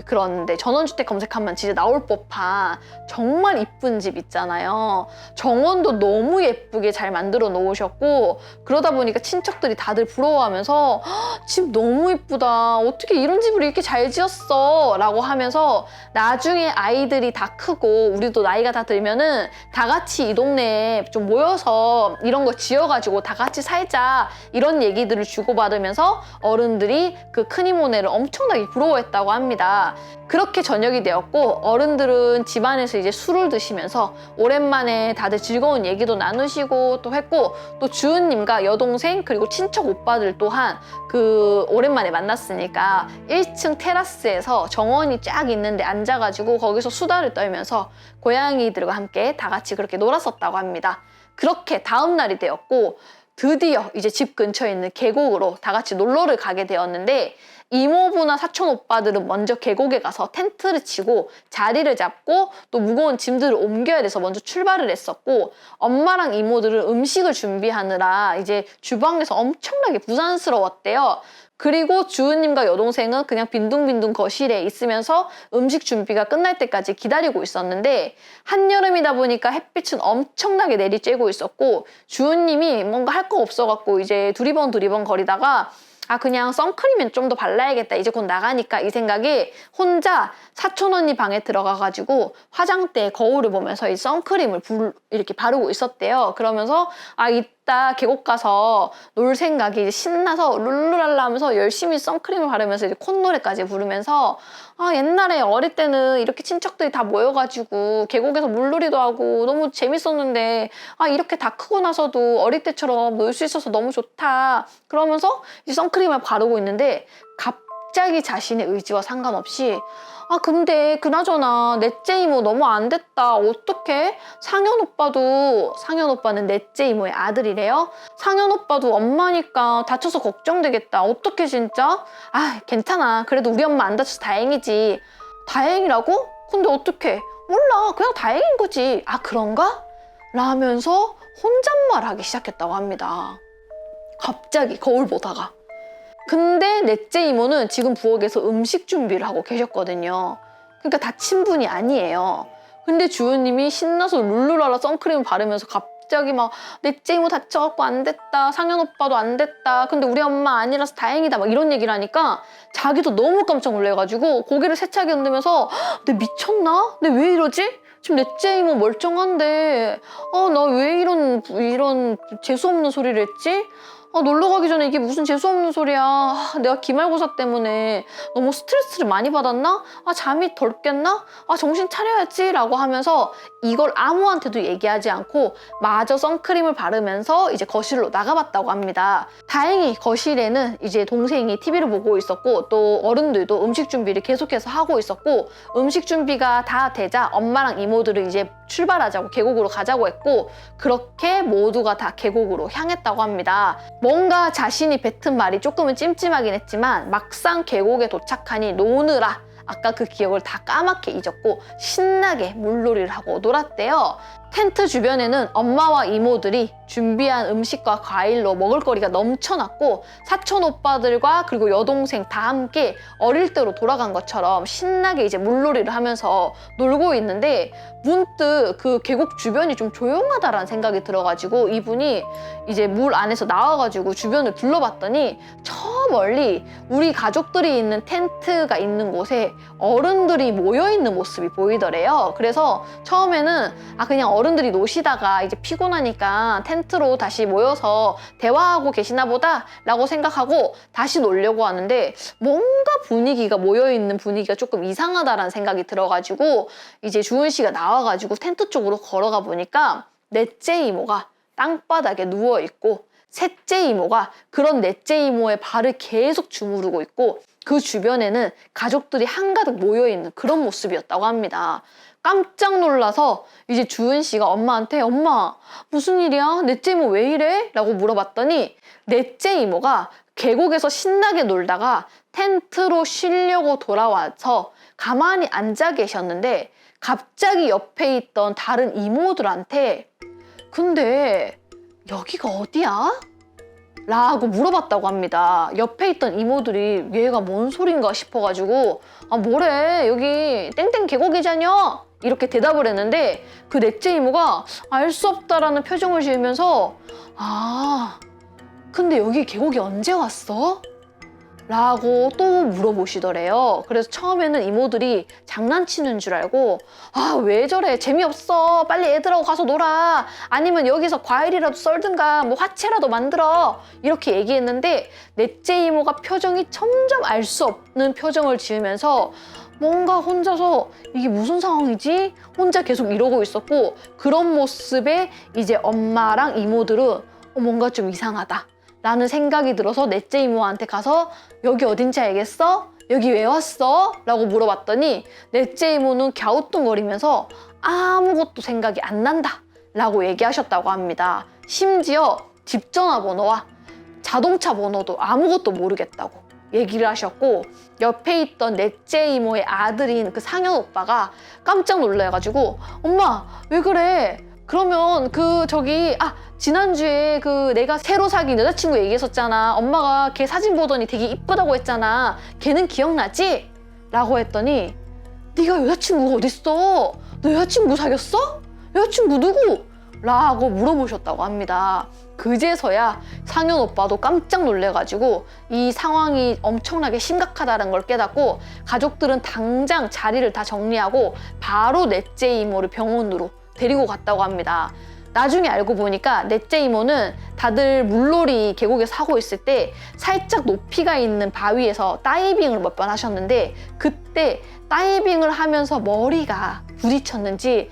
그런데 전원주택 검색하면 진짜 나올 법한 정말 이쁜 집 있잖아요. 정원도 너무 예쁘게 잘 만들어 놓으셨고 그러다 보니까 친척들이 다들 부러워하면서 집 너무 이쁘다. 어떻게 이런 집을 이렇게 잘 지었어? 라고 하면서 나중에 아이들이 다 크고 우리도 나이가 다 들면은 다 같이 이 동네에 좀 모여서 이런 거 지어가지고 다 같이 살자 이런 얘기들을 주고받으면서 어른들이 그 큰이모네를 엄청나게 부러워했다고 합니다. 그렇게 저녁이 되었고 어른들은 집안에서 이제 술을 드시면서 오랜만에 다들 즐거운 얘기도 나누시고 또 했고 또 주은님과 여동생 그리고 친척 오빠들 또한 그 오랜만에 만났으니까 1층 테라스에서 정원이 쫙 있는데 앉아가지고 거기서 수다를 떨면서 고양이들과 함께 다 같이 그렇게 놀았었다고 합니다. 그렇게 다음 날이 되었고 드디어 이제 집 근처에 있는 계곡으로 다 같이 놀러를 가게 되었는데 이모부나 사촌 오빠들은 먼저 계곡에 가서 텐트를 치고 자리를 잡고 또 무거운 짐들을 옮겨야 돼서 먼저 출발을 했었고 엄마랑 이모들은 음식을 준비하느라 이제 주방에서 엄청나게 부산스러웠대요. 그리고 주은님과 여동생은 그냥 빈둥빈둥 거실에 있으면서 음식 준비가 끝날 때까지 기다리고 있었는데 한여름이다 보니까 햇빛은 엄청나게 내리쬐고 있었고 주은님이 뭔가 할 거 없어갖고 이제 두리번 거리다가 그냥 선크림은 좀 더 발라야겠다. 이제 곧 나가니까 이 생각에 혼자 사촌 언니 방에 들어가가지고 화장대에 거울을 보면서 이 선크림을 이렇게 바르고 있었대요. 그러면서 이따 계곡 가서 놀 생각이 이제 신나서 룰루랄라 하면서 열심히 선크림을 바르면서 이제 콧노래까지 부르면서 아, 옛날에 어릴 때는 이렇게 친척들이 다 모여가지고 계곡에서 물놀이도 하고 너무 재밌었는데 아, 이렇게 다 크고 나서도 어릴 때처럼 놀 수 있어서 너무 좋다. 그러면서 이제 선크림을 바르고 있는데 갑자기 자신의 의지와 상관없이 아, 근데 그나저나 넷째 이모 너무 안 됐다. 어떡해? 상현 오빠는 넷째 이모의 아들이래요. 상현 오빠도 엄마니까 다쳐서 걱정되겠다. 어떡해 진짜? 아, 괜찮아. 그래도 우리 엄마 안 다쳐서 다행이지. 다행이라고? 근데 어떡해? 몰라. 그냥 다행인 거지. 아, 그런가? 라면서 혼잣말하기 시작했다고 합니다. 갑자기 거울 보다가. 근데 넷째 이모는 지금 부엌에서 음식 준비를 하고 계셨거든요. 그러니까 다친 분이 아니에요. 근데 주호님이 신나서 룰루랄라 선크림 바르면서 갑자기 막 넷째 이모 다쳐갖고 안 됐다. 상현 오빠도 안 됐다. 근데 우리 엄마 아니라서 다행이다. 막 이런 얘기를 하니까 자기도 너무 깜짝 놀래가지고 고개를 세차게 흔들면서 내 미쳤나? 내 왜 이러지? 지금 넷째 이모 멀쩡한데 나 왜 이런 재수없는 소리를 했지? 놀러 가기 전에 이게 무슨 재수없는 소리야. 내가 기말고사 때문에 너무 스트레스를 많이 받았나? 잠이 덜 깼나? 정신 차려야지 라고 하면서 이걸 아무한테도 얘기하지 않고 마저 선크림을 바르면서 이제 거실로 나가봤다고 합니다. 다행히 거실에는 이제 동생이 TV를 보고 있었고 또 어른들도 음식 준비를 계속해서 하고 있었고 음식 준비가 다 되자 엄마랑 이모들은 이제 출발하자고 계곡으로 가자고 했고 그렇게 모두가 다 계곡으로 향했다고 합니다. 뭔가 자신이 뱉은 말이 조금은 찜찜하긴 했지만 막상 계곡에 도착하니 노느라 아까 그 기억을 다 까맣게 잊었고 신나게 물놀이를 하고 놀았대요. 텐트 주변에는 엄마와 이모들이 준비한 음식과 과일로 먹을거리가 넘쳐났고 사촌 오빠들과 그리고 여동생 다 함께 어릴 때로 돌아간 것처럼 신나게 이제 물놀이를 하면서 놀고 있는데 문득 그 계곡 주변이 좀 조용하다라는 생각이 들어가지고 이분이 이제 물 안에서 나와가지고 주변을 둘러봤더니 저 멀리 우리 가족들이 있는 텐트가 있는 곳에 어른들이 모여있는 모습이 보이더래요. 그래서 처음에는 그냥 어른들이 노시다가 이제 피곤하니까 텐트로 다시 모여서 대화하고 계시나 보다 라고 생각하고 다시 놀려고 하는데 뭔가 분위기가 모여있는 분위기가 조금 이상하다라는 생각이 들어가지고 이제 주은 씨가 나와가지고 텐트 쪽으로 걸어가 보니까 넷째 이모가 땅바닥에 누워있고 셋째 이모가 그런 넷째 이모의 발을 계속 주무르고 있고 그 주변에는 가족들이 한가득 모여있는 그런 모습이었다고 합니다. 깜짝 놀라서 이제 주은 씨가 엄마한테 엄마 무슨 일이야? 넷째 이모 왜 이래? 라고 물어봤더니 넷째 이모가 계곡에서 신나게 놀다가 텐트로 쉬려고 돌아와서 가만히 앉아 계셨는데 갑자기 옆에 있던 다른 이모들한테 근데 여기가 어디야? 라고 물어봤다고 합니다. 옆에 있던 이모들이 얘가 뭔 소린가 싶어가지고 뭐래 여기 땡땡 계곡이잖여 이렇게 대답을 했는데 그 넷째 이모가 알 수 없다라는 표정을 지으면서 근데 여기 계곡이 언제 왔어? 라고 또 물어보시더래요. 그래서 처음에는 이모들이 장난치는 줄 알고 왜 저래 재미없어 빨리 애들하고 가서 놀아 아니면 여기서 과일이라도 썰든가 뭐 화채라도 만들어 이렇게 얘기했는데 넷째 이모가 표정이 점점 알 수 없는 표정을 지으면서 뭔가 혼자서 이게 무슨 상황이지? 혼자 계속 이러고 있었고 그런 모습에 이제 엄마랑 이모들은 뭔가 좀 이상하다 라는 생각이 들어서 넷째 이모한테 가서 여기 어딘지 알겠어? 여기 왜 왔어? 라고 물어봤더니 넷째 이모는 갸우뚱거리면서 아무것도 생각이 안 난다 라고 얘기하셨다고 합니다. 심지어 집 전화번호와 자동차 번호도 아무것도 모르겠다고 얘기를 하셨고 옆에 있던 넷째 이모의 아들인 그 상현 오빠가 깜짝 놀라가지고 엄마 왜 그래? 그러면 지난주에 내가 새로 사귄 여자친구 얘기했었잖아. 엄마가 걔 사진 보더니 되게 이쁘다고 했잖아. 걔는 기억나지? 라고 했더니 네가 여자친구가 어딨어? 너 여자친구 사귀었어? 여자친구 누구? 라고 물어보셨다고 합니다. 그제서야 상현 오빠도 깜짝 놀래가지고 이 상황이 엄청나게 심각하다는 걸 깨닫고 가족들은 당장 자리를 다 정리하고 바로 넷째 이모를 병원으로 데리고 갔다고 합니다. 나중에 알고 보니까 넷째 이모는 다들 물놀이 계곡에서 하고 있을 때 살짝 높이가 있는 바위에서 다이빙을 몇 번 하셨는데 그때 다이빙을 하면서 머리가 부딪혔는지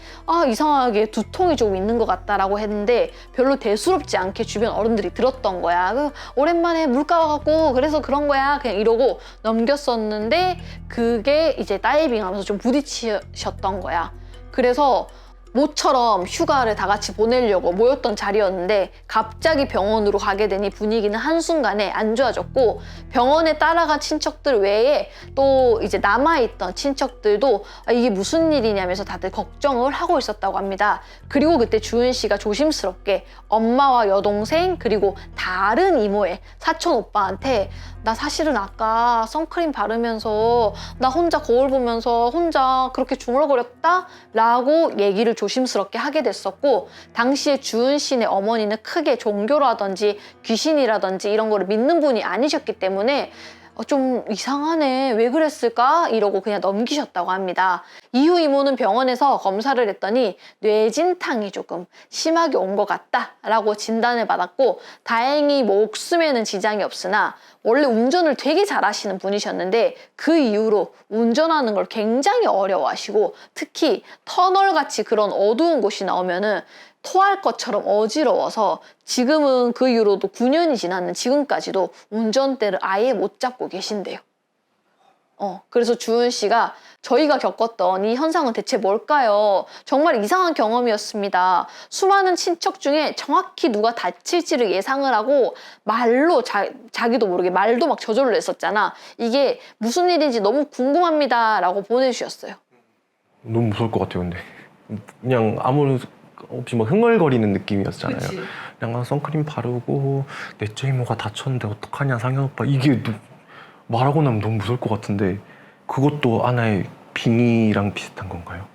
이상하게 두통이 좀 있는 것 같다라고 했는데 별로 대수롭지 않게 주변 어른들이 들었던 거야. 오랜만에 물가 와갖고 그래서 그런 거야. 그냥 이러고 넘겼었는데 그게 이제 다이빙 하면서 좀 부딪히셨던 거야. 그래서 모처럼 휴가를 다 같이 보내려고 모였던 자리였는데 갑자기 병원으로 가게 되니 분위기는 한순간에 안 좋아졌고 병원에 따라간 친척들 외에 또 이제 남아있던 친척들도 이게 무슨 일이냐면서 다들 걱정을 하고 있었다고 합니다. 그리고 그때 주은 씨가 조심스럽게 엄마와 여동생 그리고 다른 이모의 사촌 오빠한테 나 사실은 아까 선크림 바르면서 나 혼자 거울 보면서 혼자 그렇게 중얼거렸다? 라고 얘기를 조심스럽게 하게 됐었고 당시에 주은 씨네 어머니는 크게 종교라든지 귀신이라든지 이런 거를 믿는 분이 아니셨기 때문에 좀 이상하네 왜 그랬을까? 이러고 그냥 넘기셨다고 합니다. 이후 이모는 병원에서 검사를 했더니 뇌진탕이 조금 심하게 온 것 같다 라고 진단을 받았고 다행히 목숨에는 지장이 없으나 원래 운전을 되게 잘하시는 분이셨는데 그 이후로 운전하는 걸 굉장히 어려워하시고 특히 터널같이 그런 어두운 곳이 나오면은 토할 것처럼 어지러워서 지금은 그 이후로도 9년이 지났는 지금까지도 운전대를 아예 못 잡고 계신대요. 그래서 주은 씨가 저희가 겪었던 이 현상은 대체 뭘까요? 정말 이상한 경험이었습니다. 수많은 친척 중에 정확히 누가 다칠지를 예상을 하고 말로 자기도 모르게 말도 막 저절로 냈었잖아. 이게 무슨 일인지 너무 궁금합니다 라고 보내주셨어요. 너무 무서울 것 같아요. 근데 그냥 아무 없이 막 흥얼거리는 느낌이었잖아요. 그치? 그냥 선크림 바르고 넷째 이모가 다쳤는데 어떡하냐 상현 오빠 이게 말하고 나면 너무 무서울 것 같은데 그것도 하나의 빙의랑 비슷한 건가요?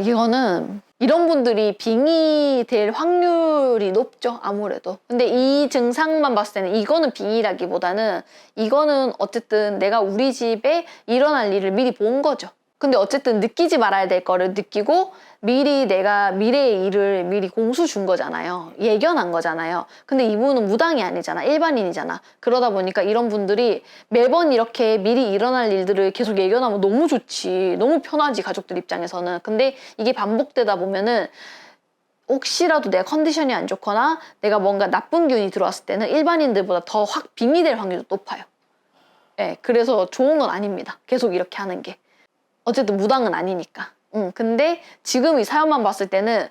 이거는 이런 분들이 빙의 될 확률이 높죠, 아무래도. 근데 이 증상만 봤을 때는 이거는 빙의라기보다는 이거는 어쨌든 내가 우리 집에 일어날 일을 미리 본 거죠. 근데 어쨌든 느끼지 말아야 될 거를 느끼고 미리 내가 미래의 일을 미리 공수 준 거잖아요. 예견한 거잖아요. 근데 이분은 무당이 아니잖아. 일반인이잖아. 그러다 보니까 이런 분들이 매번 이렇게 미리 일어날 일들을 계속 예견하면 너무 좋지. 너무 편하지, 가족들 입장에서는. 근데 이게 반복되다 보면은 혹시라도 내가 컨디션이 안 좋거나 내가 뭔가 나쁜 기운이 들어왔을 때는 일반인들보다 더 확 빙의될 확률도 높아요. 네, 그래서 좋은 건 아닙니다. 계속 이렇게 하는 게. 어쨌든 무당은 아니니까. 근데 지금 이 사연만 봤을 때는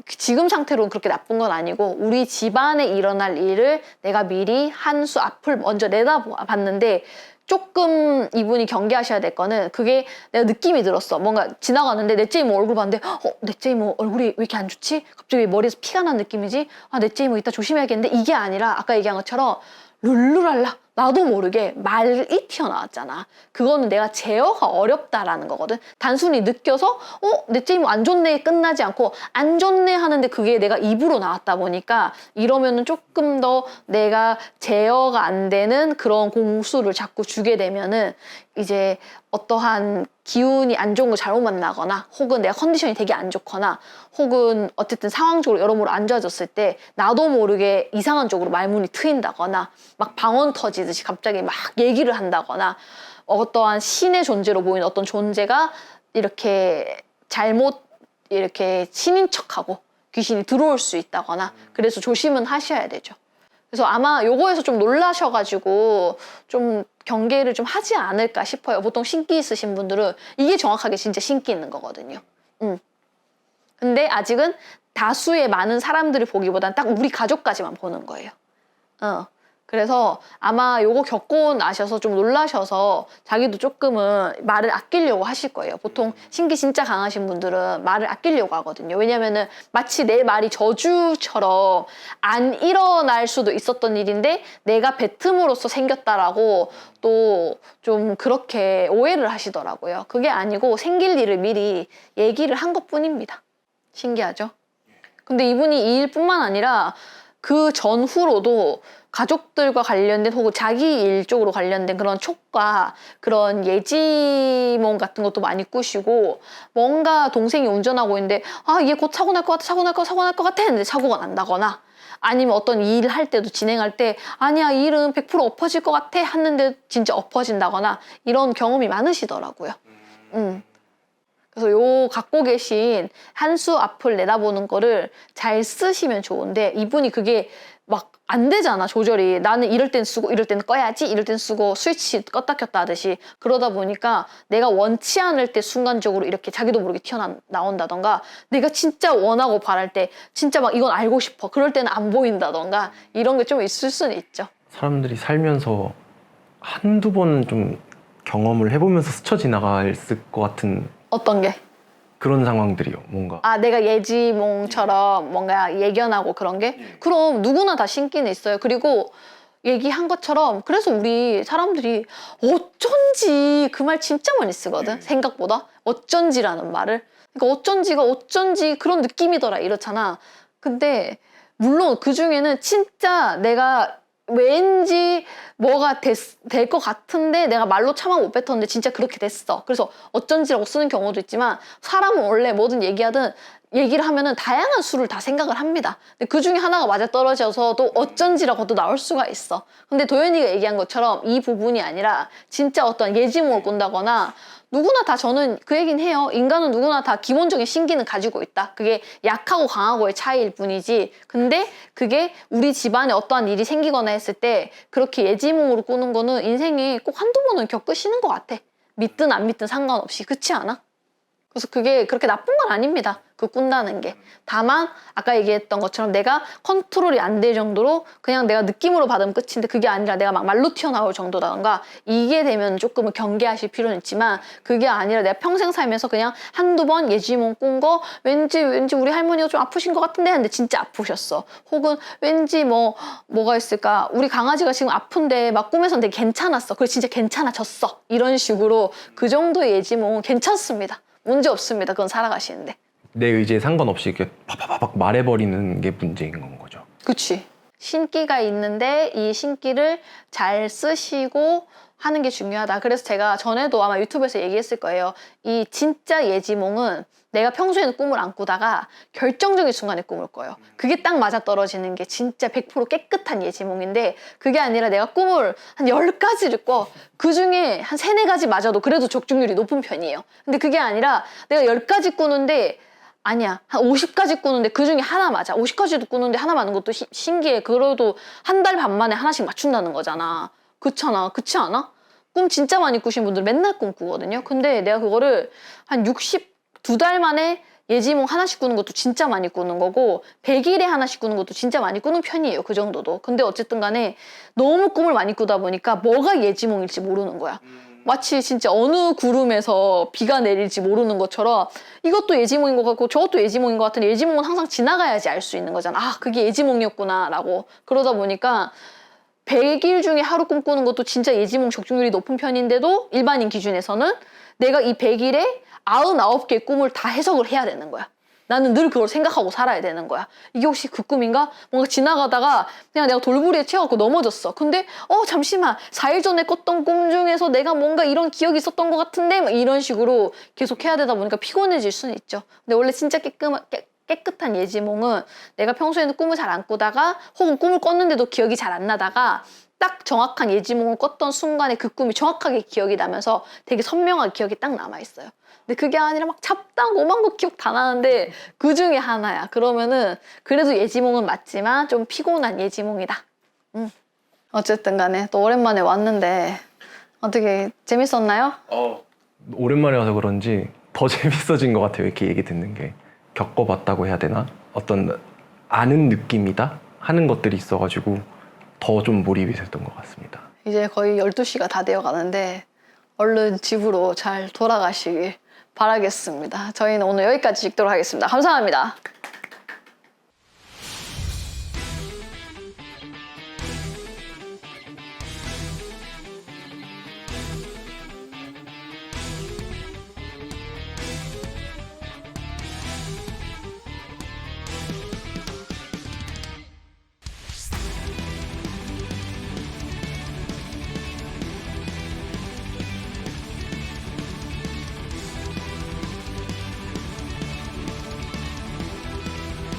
지금 상태로는 그렇게 나쁜 건 아니고 우리 집안에 일어날 일을 내가 미리 한 수 앞을 먼저 내다봤는데 조금 이분이 경계하셔야 될 거는 그게 내가 느낌이 들었어. 뭔가 지나가는데 넷째 이모 얼굴 봤는데 넷째 이모 얼굴이 왜 이렇게 안 좋지? 갑자기 머리에서 피가 난 느낌이지? 넷째 이모 이따 조심해야겠는데 이게 아니라 아까 얘기한 것처럼 룰루랄라 나도 모르게 말이 튀어나왔잖아. 그거는 내가 제어가 어렵다라는 거거든. 단순히 느껴서 넷째 이모 안 좋네 끝나지 않고 안 좋네 하는데 그게 내가 입으로 나왔다 보니까 이러면은 조금 더 내가 제어가 안 되는 그런 공수를 자꾸 주게 되면은 이제 어떠한 기운이 안 좋은 거 잘못 만나거나 혹은 내가 컨디션이 되게 안 좋거나 혹은 어쨌든 상황적으로 여러모로 안 좋아졌을 때 나도 모르게 이상한 쪽으로 말문이 트인다거나 막 방언 터지듯이 갑자기 막 얘기를 한다거나 어떠한 신의 존재로 보이는 어떤 존재가 이렇게 잘못 이렇게 신인 척하고 귀신이 들어올 수 있다거나 그래서 조심은 하셔야 되죠. 그래서 아마 요거에서 좀 놀라셔가지고 좀 경계를 좀 하지 않을까 싶어요. 보통 신기 있으신 분들은 이게 정확하게 진짜 신기 있는 거거든요. 근데 아직은 다수의 많은 사람들을 보기보단 딱 우리 가족까지만 보는 거예요. 그래서 아마 요거 겪고 나셔서 좀 놀라셔서 자기도 조금은 말을 아끼려고 하실 거예요. 보통 신기 진짜 강하신 분들은 말을 아끼려고 하거든요. 왜냐면은 마치 내 말이 저주처럼 안 일어날 수도 있었던 일인데 내가 뱉음으로써 생겼다라고 또 좀 그렇게 오해를 하시더라고요. 그게 아니고 생길 일을 미리 얘기를 한 것뿐입니다. 신기하죠? 근데 이분이 이 일뿐만 아니라 그 전후로도 가족들과 관련된 혹은 자기 일 쪽으로 관련된 그런 촉과 그런 예지몽 같은 것도 많이 꾸시고, 뭔가 동생이 운전하고 있는데 아, 얘 곧 사고 날 것 같아, 사고 날 것 같아 했는데 사고가 난다거나, 아니면 어떤 일을 할 때도 진행할 때 아니야, 이 일은 100% 엎어질 것 같아 했는데 진짜 엎어진다거나, 이런 경험이 많으시더라고요. 그래서 요 갖고 계신 한 수 앞을 내다보는 거를 잘 쓰시면 좋은데, 이분이 그게 막 안 되잖아, 조절이. 나는 이럴 땐 쓰고 이럴 땐 꺼야지, 이럴 땐 쓰고 스위치 껐다 켰다 하듯이. 그러다 보니까 내가 원치 않을 때 순간적으로 이렇게 자기도 모르게 튀어나온다던가, 내가 진짜 원하고 바랄 때 진짜 막 이건 알고 싶어, 그럴 때는 안 보인다던가, 이런 게 좀 있을 수는 있죠. 사람들이 살면서 한두 번은 좀 경험을 해보면서 스쳐 지나갈 것 같은 어떤 게? 그런 상황들이요. 뭔가 아, 내가 예지몽처럼 뭔가 예견하고 그런 게? 그럼 누구나 다 신기는 있어요. 그리고 얘기한 것처럼, 그래서 우리 사람들이 어쩐지 그 말 진짜 많이 쓰거든. 생각보다 어쩐지라는 말을. 그러니까 어쩐지가 어쩐지 그런 느낌이더라 이렇잖아. 근데 물론 그 중에는 진짜 내가 왠지 뭐가 될 것 같은데 내가 말로 차마 못 뱉었는데 진짜 그렇게 됐어. 그래서 어쩐지라고 쓰는 경우도 있지만, 사람은 원래 뭐든 얘기하든 얘기를 하면은 다양한 수를 다 생각을 합니다. 근데 그 중에 하나가 맞아떨어져서도 어쩐지라고도 나올 수가 있어. 근데 도현이가 얘기한 것처럼 이 부분이 아니라 진짜 어떤 예지몽을 꾼다거나, 누구나 다, 저는 그 얘기는 해요. 인간은 누구나 다 기본적인 신기는 가지고 있다. 그게 약하고 강하고의 차이일 뿐이지. 근데 그게 우리 집안에 어떠한 일이 생기거나 했을 때 그렇게 예지몽으로 꾸는 거는 인생에 꼭 한두 번은 겪으시는 것 같아. 믿든 안 믿든 상관없이. 그렇지 않아? 그래서 그게 그렇게 나쁜 건 아닙니다. 그 꾼다는 게. 다만 아까 얘기했던 것처럼 내가 컨트롤이 안 될 정도로 그냥 내가 느낌으로 받으면 끝인데, 그게 아니라 내가 막 말로 튀어나올 정도라던가, 이게 되면 조금은 경계하실 필요는 있지만, 그게 아니라 내가 평생 살면서 그냥 한두 번 예지몽 꾼 거, 왠지 우리 할머니가 좀 아프신 것 같은데 했는데 진짜 아프셨어. 혹은 왠지 뭐가 있을까, 우리 강아지가 지금 아픈데 막 꿈에서 되게 괜찮았어. 그래 진짜 괜찮아졌어. 이런 식으로 그 정도의 예지몽은 괜찮습니다. 문제 없습니다. 그건 살아가시는데. 내 의지에 상관없이 이렇게 팍팍팍 말해버리는 게 문제인 건 거죠. 그치. 신기가 있는데 이 신기를 잘 쓰시고 하는 게 중요하다. 그래서 제가 전에도 아마 유튜브에서 얘기했을 거예요. 이 진짜 예지몽은 내가 평소에는 꿈을 안 꾸다가 결정적인 순간에 꿈을 꿔요. 그게 딱 맞아떨어지는 게 진짜 100% 깨끗한 예지몽인데, 그게 아니라 내가 꿈을 한 10가지를 꿔. 그 중에 한 3, 4가지 맞아도 그래도 적중률이 높은 편이에요. 근데 그게 아니라 내가 10가지 꾸는데 아니야, 한 50가지 꾸는데 그 중에 하나 맞아. 50가지도 꾸는데 하나 맞는 것도 신기해. 그래도 한 달 반 만에 하나씩 맞춘다는 거잖아. 그렇지 않아? 꿈 진짜 많이 꾸신 분들 맨날 꿈 꾸거든요. 근데 내가 그거를 한 2달 만에 예지몽 하나씩 꾸는 것도 진짜 많이 꾸는 거고, 100일에 하나씩 꾸는 것도 진짜 많이 꾸는 편이에요. 그 정도도. 근데 어쨌든 간에 너무 꿈을 많이 꾸다 보니까 뭐가 예지몽일지 모르는 거야. 마치 진짜 어느 구름에서 비가 내릴지 모르는 것처럼 이것도 예지몽인 것 같고 저것도 예지몽인 것 같은데, 예지몽은 항상 지나가야지 알 수 있는 거잖아. 아, 그게 예지몽이었구나 라고. 그러다 보니까 100일 중에 하루 꿈꾸는 것도 진짜 예지몽 적중률이 높은 편인데도, 일반인 기준에서는 내가 이 100일에 99개의 꿈을 다 해석을 해야 되는 거야. 나는 늘 그걸 생각하고 살아야 되는 거야. 이게 혹시 그 꿈인가? 뭔가 지나가다가 그냥 내가 돌부리에 튀어갖고 넘어졌어. 근데 잠시만, 4일 전에 꿨던 꿈 중에서 내가 뭔가 이런 기억이 있었던 것 같은데, 막 이런 식으로 계속 해야 되다 보니까 피곤해질 수는 있죠. 근데 원래 진짜 깨끗한 예지몽은 내가 평소에는 꿈을 잘 안 꾸다가, 혹은 꿈을 꿨는데도 기억이 잘 안 나다가 딱 정확한 예지몽을 꿨던 순간에 그 꿈이 정확하게 기억이 나면서 되게 선명하게 기억이 딱 남아있어요. 근데 그게 아니라 막 잡다한 5만 거 기억 다 나는데 그 중에 하나야. 그러면은 그래도 예지몽은 맞지만 좀 피곤한 예지몽이다. 어쨌든 간에 또 오랜만에 왔는데 어떻게 재밌었나요? 오랜만에 와서 그런지 더 재밌어진 것 같아요. 이렇게 얘기 듣는 게. 겪어봤다고 해야 되나? 어떤 아는 느낌이다? 하는 것들이 있어가지고 더 좀 몰입이 됐던 것 같습니다. 이제 거의 12시가 다 되어 가는데 얼른 집으로 잘 돌아가시길 바라겠습니다. 저희는 오늘 여기까지 찍도록 하겠습니다. 감사합니다.